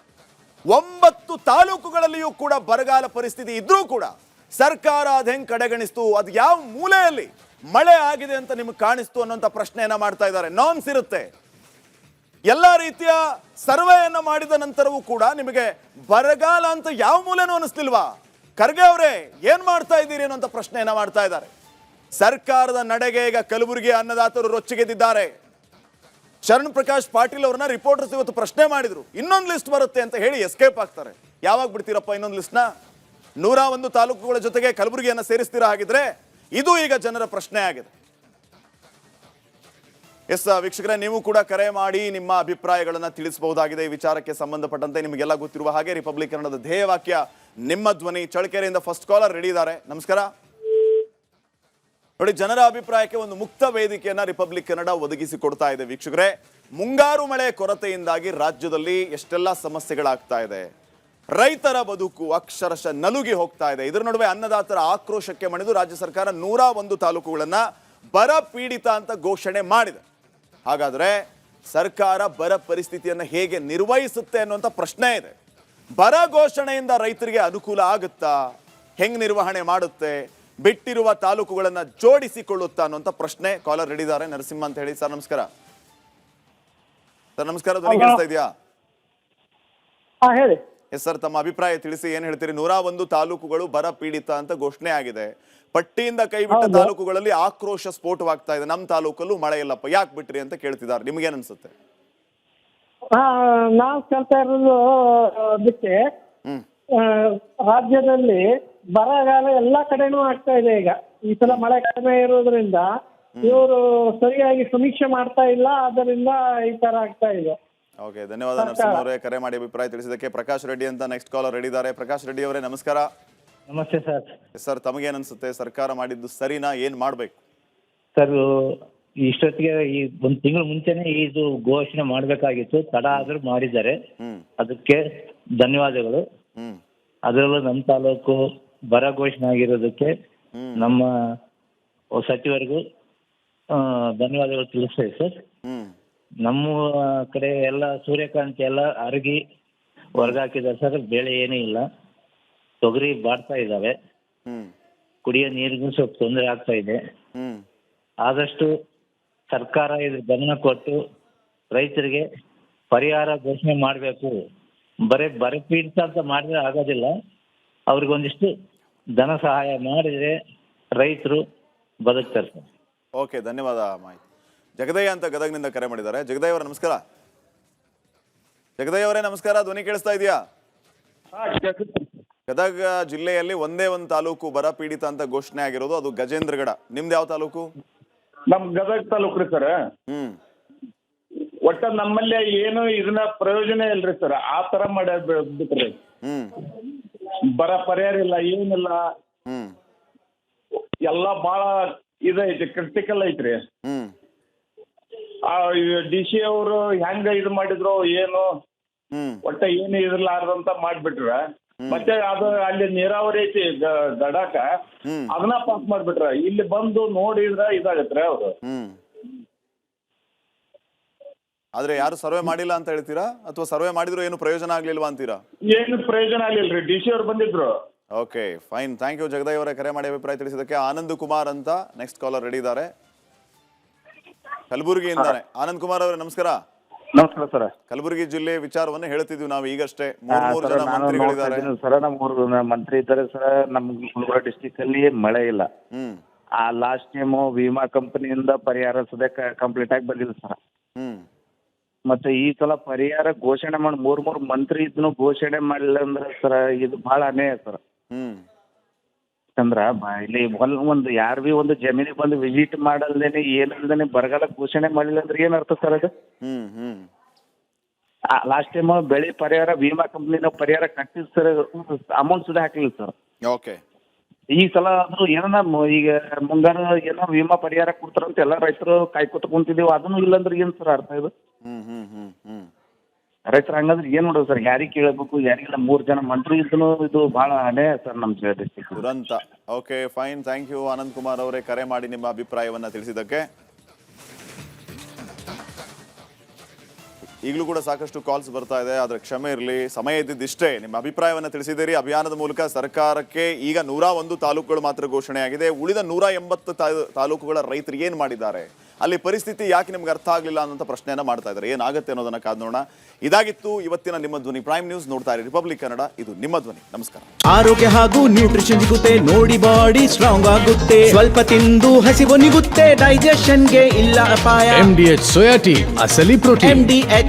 9 ತಾಲೂಕುಗಳಲ್ಲಿಯೂ ಕೂಡ ಬರಗಾಲ ಪರಿಸ್ಥಿತಿ ಇದ್ರೂ ಕೂಡ ಸರ್ಕಾರ ಅದು ಹೆಂಗ್ ಕಡೆಗಣಿಸ್ತು, ಅದು ಯಾವ ಮೂಲೆಯಲ್ಲಿ ಮಳೆ ಆಗಿದೆ ಅಂತ ನಿಮ್ಗೆ ಕಾಣಿಸ್ತು ಅನ್ನೋಂಥ ಪ್ರಶ್ನೆಯನ್ನ ಮಾಡ್ತಾ ಇದ್ದಾರೆ. ನಾನ್ಸ್ ಇರುತ್ತೆ. ಎಲ್ಲ ರೀತಿಯ ಸರ್ವೆಯನ್ನ ಮಾಡಿದ ನಂತರವೂ ಕೂಡ ನಿಮಗೆ ಬರಗಾಲ ಅಂತ ಯಾವ ಮೂಲೆನೂ ಅನಿಸ್ಲಿಲ್ವಾ? ಖರ್ಗೆ ಅವರೇ ಏನ್ ಮಾಡ್ತಾ ಇದ್ದೀರಿ ಅನ್ನೋಂಥ ಪ್ರಶ್ನೆಯನ್ನ ಮಾಡ್ತಾ ಇದ್ದಾರೆ. ಸರ್ಕಾರದ ನಡೆಗೆ ಈಗ ಕಲಬುರಗಿ ಅನ್ನದಾತರು ರೊಚ್ಚಿಗೆದ್ದಿದ್ದಾರೆ. ಶರಣ್ ಪ್ರಕಾಶ್ ಪಾಟೀಲ್ ಅವರನ್ನ ರಿಪೋರ್ಟರ್ಸ್ ಇವತ್ತು ಪ್ರಶ್ನೆ ಮಾಡಿದ್ರು. ಇನ್ನೊಂದು ಲಿಸ್ಟ್ ಬರುತ್ತೆ ಅಂತ ಹೇಳಿ ಎಸ್ಕೇಪ್ ಆಗ್ತಾರೆ. ಯಾವಾಗ ಬಿಡ್ತೀರಪ್ಪ ಇನ್ನೊಂದು ಲಿಸ್ಟ್ನ? 101 ತಾಲೂಕುಗಳ ಜೊತೆಗೆ ಕಲಬುರಗಿಯನ್ನ ಸೇರಿಸ್ತೀರಾ? ಹಾಗಿದ್ರೆ ಇದು ಈಗ ಜನರ ಪ್ರಶ್ನೆ ಆಗಿದೆ. ಎಸ್ ವೀಕ್ಷಕರೇ, ನೀವು ಕೂಡ ಕರೆ ಮಾಡಿ ನಿಮ್ಮ ಅಭಿಪ್ರಾಯಗಳನ್ನು ತಿಳಿಸಬಹುದಾಗಿದೆ. ಈ ವಿಚಾರಕ್ಕೆ ಸಂಬಂಧಪಟ್ಟಂತೆ ನಿಮಗೆಲ್ಲ ಗೊತ್ತಿರುವ ಹಾಗೆ ರಿಪಬ್ಲಿಕ್ ಕನ್ನಡದ ಧ್ಯೇಯವಾಕ್ಯ ನಿಮ್ಮ ಧ್ವನಿ. ಚಳ್ಳಕೆರೆಯಿಂದ ಫಸ್ಟ್ ಕಾಲರ್ ರೆಡಿ ಇದ್ದಾರೆ. ನಮಸ್ಕಾರ. ನೋಡಿ, ಜನರ ಅಭಿಪ್ರಾಯಕ್ಕೆ ಒಂದು ಮುಕ್ತ ವೇದಿಕೆಯನ್ನ ರಿಪಬ್ಲಿಕ್ ಕನ್ನಡ ಒದಗಿಸಿಕೊಡ್ತಾ ಇದೆ. ವೀಕ್ಷಕರೇ, ಮುಂಗಾರು ಮಳೆ ಕೊರತೆಯಿಂದಾಗಿ ರಾಜ್ಯದಲ್ಲಿ ಎಷ್ಟೆಲ್ಲ ಸಮಸ್ಯೆಗಳಾಗ್ತಾ ಇದೆ. ರೈತರ ಬದುಕು ಅಕ್ಷರಶಃ ನಲುಗಿ ಹೋಗ್ತಾ ಇದೆ. ಇದರ ನಡುವೆ ಅನ್ನದಾತರ ಆಕ್ರೋಶಕ್ಕೆ ಮಣಿದು ರಾಜ್ಯ ಸರ್ಕಾರ 101 ತಾಲೂಕುಗಳನ್ನ ಬರ ಪೀಡಿತ ಅಂತ ಘೋಷಣೆ ಮಾಡಿದೆ. ಹಾಗಾದ್ರೆ ಸರ್ಕಾರ ಬರ ಪರಿಸ್ಥಿತಿಯನ್ನು ಹೇಗೆ ನಿರ್ವಹಿಸುತ್ತೆ ಅನ್ನುವಂಥ ಪ್ರಶ್ನೆ ಇದೆ. ಬರ ಘೋಷಣೆಯಿಂದ ರೈತರಿಗೆ ಅನುಕೂಲ ಆಗುತ್ತಾ, ಹೆಂಗ್ ನಿರ್ವಹಣೆ ಮಾಡುತ್ತೆ, ಬಿಟ್ಟಿರುವ ತಾಲೂಕುಗಳನ್ನ ಜೋಡಿಸಿಕೊಳ್ಳುತ್ತಾ ಅನ್ನುವಂಥ ಪ್ರಶ್ನೆ. ಕಾಲರ್ ರೆಡಿ ಇದ್ದಾರೆ, ನರಸಿಂಹ ಅಂತ ಹೇಳಿ. ಸರ್ ನಮಸ್ಕಾರ. ಸರ್ ನಮಸ್ಕಾರ, ಧ್ವನಿ ಕೇಳಿಸ್ತಾ ಇದೆಯಾ? ಹೇಳಿ. ಎಸ್ ಸರ್, ತಮ್ಮ ಅಭಿಪ್ರಾಯ ತಿಳಿಸಿ, ಏನ್ ಹೇಳ್ತೀರಿ? 101 ತಾಲೂಕುಗಳು ಬರ ಪೀಡಿತ ಅಂತ ಘೋಷಣೆ ಆಗಿದೆ. ಪಟ್ಟಿಯಿಂದ ಕೈ ಬಿಟ್ಟ ತಾಲೂಕುಗಳಲ್ಲಿ ಆಕ್ರೋಶ ಸ್ಫೋಟವಾಗ್ತಾ ಇದೆ. ನಮ್ಮ ತಾಲೂಕಲ್ಲೂ ಮಳೆ ಇಲ್ಲಪ್ಪ, ಯಾಕೆ ಬಿಟ್ರಿ ಅಂತ ಕೇಳ್ತಿದ್ದಾರೆ. ನಿಮ್ಗೇನ್ ಅನ್ಸುತ್ತೆ? ನಾವು ಕೇಳ್ತಾ ಇರೋದು ಅದಕ್ಕೆ ರಾಜ್ಯದಲ್ಲಿ ಬರಗಾಲ ಎಲ್ಲಾ ಕಡೆನೂ ಆಗ್ತಾ ಇದೆ ಈಗ. ಈ ಸಲ ಮಳೆ ಕಡಿಮೆ ಇರೋದ್ರಿಂದ ಇವರು ಸರಿಯಾಗಿ ಸಮೀಕ್ಷೆ ಮಾಡ್ತಾ ಇಲ್ಲ, ಅದರಿಂದ ಈ ತರ ಆಗ್ತಾ ಇದೆ. ಓಕೆ, ಧನ್ಯವಾದ ನರಸಿಂಹ ಅವರೇ ಕರೆ ಮಾಡಿ ಅಭಿಪ್ರಾಯ ತಿಳಿಸಿದ್ದಕ್ಕೆ. ಪ್ರಕಾಶ್ ರೆಡ್ಡಿ ಅಂತ ನೆಕ್ಸ್ಟ್ ಕಾಲರ್ ರೆಡಿ ಇದ್ದಾರೆ. ಪ್ರಕಾಶ್ ರೆಡ್ಡಿ ಅವರೇ ನಮಸ್ಕಾರ. ನಮಸ್ತೆ ಸರ್. ಸರ್, ತಮಗೇನ್ ಅನ್ಸುತ್ತೆ, ಸರ್ಕಾರ ಮಾಡಿದ್ದು ಸರಿನಾ, ಏನ್ ಮಾಡ್ಬೇಕು? ಸರ್, ಇಷ್ಟೊತ್ತಿಗೆ ಈ ಒಂದು ತಿಂಗಳು ಮುಂಚೆನೆ ಇದು ಘೋಷಣೆ ಮಾಡಬೇಕಾಗಿತ್ತು, ತಡ ಆದ್ರೂ ಮಾಡಿದ್ದಾರೆ, ಅದಕ್ಕೆ ಧನ್ಯವಾದಗಳು. ಅದರಲ್ಲೂ ನಮ್ಮ ತಾಲೂಕು ಬರ ಘೋಷಣೆ ಆಗಿರೋದಕ್ಕೆ ನಮ್ಮ ಸಚಿವರಿಗೂ ಧನ್ಯವಾದಗಳು ತಿಳಿಸ್ತೇವೆ ಸರ್. ನಮ್ಮ ಕಡೆ ಎಲ್ಲ ಸೂರ್ಯಕಾಂತಿ ಎಲ್ಲ ಅರಗಿ ಹೊರಗಾಕಿದ್ದಾರೆ ಸರ್. ಬೆಳೆ ಏನೂ ಇಲ್ಲ, ತೊಗರಿ ಬಾಡ್ತಾ ಇದ್ದಾವೆ, ಕುಡಿಯೋ ನೀರಿಗೂ ಸ್ವಲ್ಪ ತೊಂದರೆ ಆಗ್ತಾ ಇದೆ. ಆದಷ್ಟು ಸರ್ಕಾರ ಇದ್ರ ಗಮನ ಕೊಟ್ಟು ರೈತರಿಗೆ ಪರಿಹಾರ ಘೋಷಣೆ ಮಾಡಬೇಕು. ಬರಪೀಡಿತ ಅಂತ ಮಾಡಿದ್ರೆ ಆಗೋದಿಲ್ಲ, ಅವ್ರಿಗೊಂದಿಷ್ಟು ಧನ ಸಹಾಯ ಮಾಡಿದರೆ ರೈತರು ಬದುಕ್ತಾರೆ ಸರ್. ಓಕೆ, ಧನ್ಯವಾದ ಮಾಹಿತಿ. ಜಗದಯ್ಯ ಅಂತ ಗದಗ್ನಿಂದ ಕರೆ ಮಾಡಿದ್ದಾರೆ. ಜಗದಯ್ಯ ಅವರೇ ನಮಸ್ಕಾರ. ಜಗದಯ್ಯ ಅವರೇ ನಮಸ್ಕಾರ, ಧ್ವನಿ ಕೇಳಿಸ್ತಾ ಇದೆಯಾ? ಗದಗ ಜಿಲ್ಲೆಯಲ್ಲಿ ಒಂದೇ ಒಂದು ತಾಲೂಕು ಬರ ಪೀಡಿತ ಅಂತ ಘೋಷಣೆ ಆಗಿರೋದು, ಅದು ಗಜೇಂದ್ರಗಡ. ನಿಮ್ದು ಯಾವ ತಾಲೂಕು? ನಮ್ ಗದಗ ತಾಲೂಕು ರೀ ಸರ್. ಒಟ್ಟ ನಮ್ಮಲ್ಲಿ ಏನು ಇದನ್ನ ಪ್ರಯೋಜನ ಇಲ್ರಿ ಸರ್. ಆ ತರ ಮಾಡ್ಬಿಟ್ರಿ. ಬರ ಪರಿಹಾರ ಇಲ್ಲ, ಏನಿಲ್ಲ, ಎಲ್ಲಾ ಬಾಳ ಇದೈತಿ, ಕ್ರಿಟಿಕಲ್ ಐತ್ರಿ. DC ಅವರು ಹೆಂಗ ಇದು ಮಾಡಿದ್ರು ಏನು, ಒಟ್ಟ ಏನು ಇರ್ಲಾರ್ದಂತ ಮಾಡ್ಬಿಟ್ರ. ಮತ್ತೆ ಅದು ಅಲ್ಲಿ ನೀರಾವರಿ ಐತಿ ಗಡಾಕ, ಅದನ್ನ ಪಾಸ್ ಮಾಡ್ಬಿಟ್ರ. ಇಲ್ಲಿ ಬಂದು ನೋಡಿದ್ರ ಇದಾಗತ್ರಿ ಅವ್ರು. ಆದ್ರೆ ಯಾರು ಸರ್ವೆ ಮಾಡಿಲ್ಲ ಅಂತ ಹೇಳ್ತೀರಾ, ಅಥವಾ ಸರ್ವೆ ಮಾಡಿದ್ರು ಏನು ಪ್ರಯೋಜನ ಆಗ್ಲಿಲ್ವಾ ಅಂತೀರಾ? ಏನು ಪ್ರಯೋಜನ ಆಗ್ಲಿಲ್ರಿ, DC ಅವ್ರು ಬಂದಿದ್ರು. ಓಕೆ, ಫೈನ್, ಥ್ಯಾಂಕ್ ಯು ಜಗದಯ್ಯ ಅವರೇ ಕರೆ ಮಾಡಿ ಅಭಿಪ್ರಾಯ ತಿಳಿಸಿದ್ದಕ್ಕೆ. ಆನಂದ್ ಕುಮಾರ್ ಅಂತ ನೆಕ್ಸ್ಟ್ ಕಾಲರ್ ರೆಡಿ ಇದ್ದಾರೆ, ಕಲಬುರಗಿಯಿಂದಾನೆ. ಆನಂದ್ ಕುಮಾರ್ ಅವರೇ ನಮಸ್ಕಾರ. ನಮಸ್ಕಾರ ಸರ್. ಕಲಬುರಗಿ ಜಿಲ್ಲೆ ವಿಚಾರವನ್ನು ಹೇಳ್ತಿದ್ವಿ ನಾವು ಈಗಷ್ಟೇ. ಮೂರು ಜನ ಮಂತ್ರಿಗಳಿದ್ದಾರೆ ಸರ್. ನಮ್ಮ ಮಂತ್ರಿ ಇದ್ದಾರೆ ಸರ್. ನಮ್ ಗುಲ್ಬರ್ಗ ಡಿಸ್ಟಿಕ್ ಅಲ್ಲಿ ಮಳೆ ಇಲ್ಲ. ಆ ಲಾಸ್ಟ್ ಟೈಮ್ ವಿಮಾ ಕಂಪನಿಯಿಂದ ಪರಿಹಾರ ಸದ್ಯ ಕಂಪ್ಲೀಟ್ ಆಗಿ ಬಂದಿಲ್ಲ ಸರ್. ಮತ್ತೆ ಈ ಸಲ ಪರಿಹಾರ ಘೋಷಣೆ ಮಾಡಿ ಮೂರ್ ಮಂತ್ರಿ ಇದ್ನು ಘೋಷಣೆ ಮಾಡಿಲ್ಲ ಅಂದ್ರೆ ಸರ್, ಇದು ಬಹಳ ಅನ್ಯಾಯ ಸರ್. ಯಾಕಂದ್ರ ಇಲ್ಲಿ ಒಂದು ಯಾರು ಬಿ ಒಂದು ಜಮೀನಿಗೆ ಬಂದು ವಿಸಿಟ್ ಮಾಡಲ್ದೇನೆ ಏನಲ್ದೇನೆ ಬರಗಾಲ ಘೋಷಣೆ ಮಾಡಿಲ್ಲ ಅಂದ್ರೆ ಏನ್ ಅರ್ಥ ಸರ್ ಅದು? ಲಾಸ್ಟ್ ಟೈಮ್ ಬೆಳೆ ಪರಿಹಾರ ವಿಮಾ ಕಂಪ್ನಿನ ಪರಿಹಾರ ಕಟ್ಟಿದ್ ಸರ್, ಅಮೌಂಟ್ ಸುದ ಹಾಕ್ಲಿಲ್ಲ ಸರ್. ಓಕೆ, ಈ ಸಲ ಆದ್ರೂ ಏನನ ಈಗ ಮುಂಗಾರು ಏನೋ ವಿಮಾ ಪರಿಹಾರ ಕೊಡ್ತಾರಂತ ಎಲ್ಲ ರೈತರು ಕಾಯ್ಕೊತ ಕುಂತಿದೀವಿ, ಅದನ್ನು ಇಲ್ಲಂದ್ರೆ ಏನ್ ಸರ್ ಅರ್ಥ ಇದು? ರೈತರ ಹಂಗಂದ್ರೆ ಏನ್ ಮಾಡೋದು ಸರ್? ಯಾರಿಗೆ ಕೇಳಬೇಕು, ಯಾರಿಗೆಲ್ಲ 3 ಜನ ಮಂತ್ರಿ ಇದ್ದನು ಇದು ಬಹಳ ಅನ್ಯಾಯ ಸರ್ ನಮ್ಮ ಡಿಸ್ಟ್ರಿಕ್ಟ್ ದುರಂತ. Okay, fine, thank you Anand Kumar ಅವರೇ ಕರೆ ಮಾಡಿ ನಿಮ್ಮ ಅಭಿಪ್ರಾಯವನ್ನ ತಿಳಿಸಿದ್ದಕ್ಕೆ. ಈಗಲೂ ಕೂಡ ಸಾಕಷ್ಟು ಕಾಲ್ಸ್ ಬರ್ತಾ ಇದೆ, ಆದ್ರೆ ಕ್ಷಮೆ ಇರಲಿ, ಸಮಯ ಇದ್ದಿದ್ದಿಷ್ಟೇ. ನಿಮ್ಮ ಅಭಿಪ್ರಾಯವನ್ನ ತಿಳಿಸಿದ್ದೀರಿ. ಅಭಿಯಾನದ ಮೂಲಕ ಸರ್ಕಾರಕ್ಕೆ ಈಗ 101 ತಾಲೂಕುಗಳು ಮಾತ್ರ ಘೋಷಣೆಯಾಗಿದೆ. ಉಳಿದ 180 ತಾಲೂಕುಗಳ ರೈತರು ಏನ್ ಮಾಡಿದ್ದಾರೆ, ಅಲ್ಲಿ ಪರಿಸ್ಥಿತಿ ಯಾಕೆ ನಿಮ್ಗೆ ಅರ್ಥ ಆಗಲಿಲ್ಲ ಅನ್ನೋ ಪ್ರಶ್ನೆಯನ್ನ ಮಾಡ್ತಾ ಇದ್ದಾರೆ. ಏನಾಗುತ್ತೆ ಅನ್ನೋದನ್ನ ಕಾದ್ ನೋಡೋಣ. ಇದಾಗಿತ್ತು ಇವತ್ತಿನ ನಿಮ್ಮ ಧ್ವನಿ ಪ್ರೈಮ್ ನ್ಯೂಸ್. ನೋಡ್ತಾ ಇರಿ ರಿಪಬ್ಲಿಕ್ ಕನ್ನಡ, ಇದು ನಿಮ್ಮ ಧ್ವನಿ. ನಮಸ್ಕಾರ. ಆರೋಗ್ಯ ಹಾಗೂ ನ್ಯೂಟ್ರಿಷನ್ ಸಿಗುತ್ತೆ, ನೋಡಿ ಬಾಡಿ ಸ್ಟ್ರಾಂಗ್ ಆಗುತ್ತೆ, ಸ್ವಲ್ಪ ತಿಂದು ಹಸಿವು ನಿಗುತ್ತೆ, ಡೈಜೆಷನ್ಗೆ ಇಲ್ಲ ಅಪಾಯ. MDH ಸೋಯಾಟಿ ಅಸಲಿ ಪ್ರೋಟೀನ್. MDH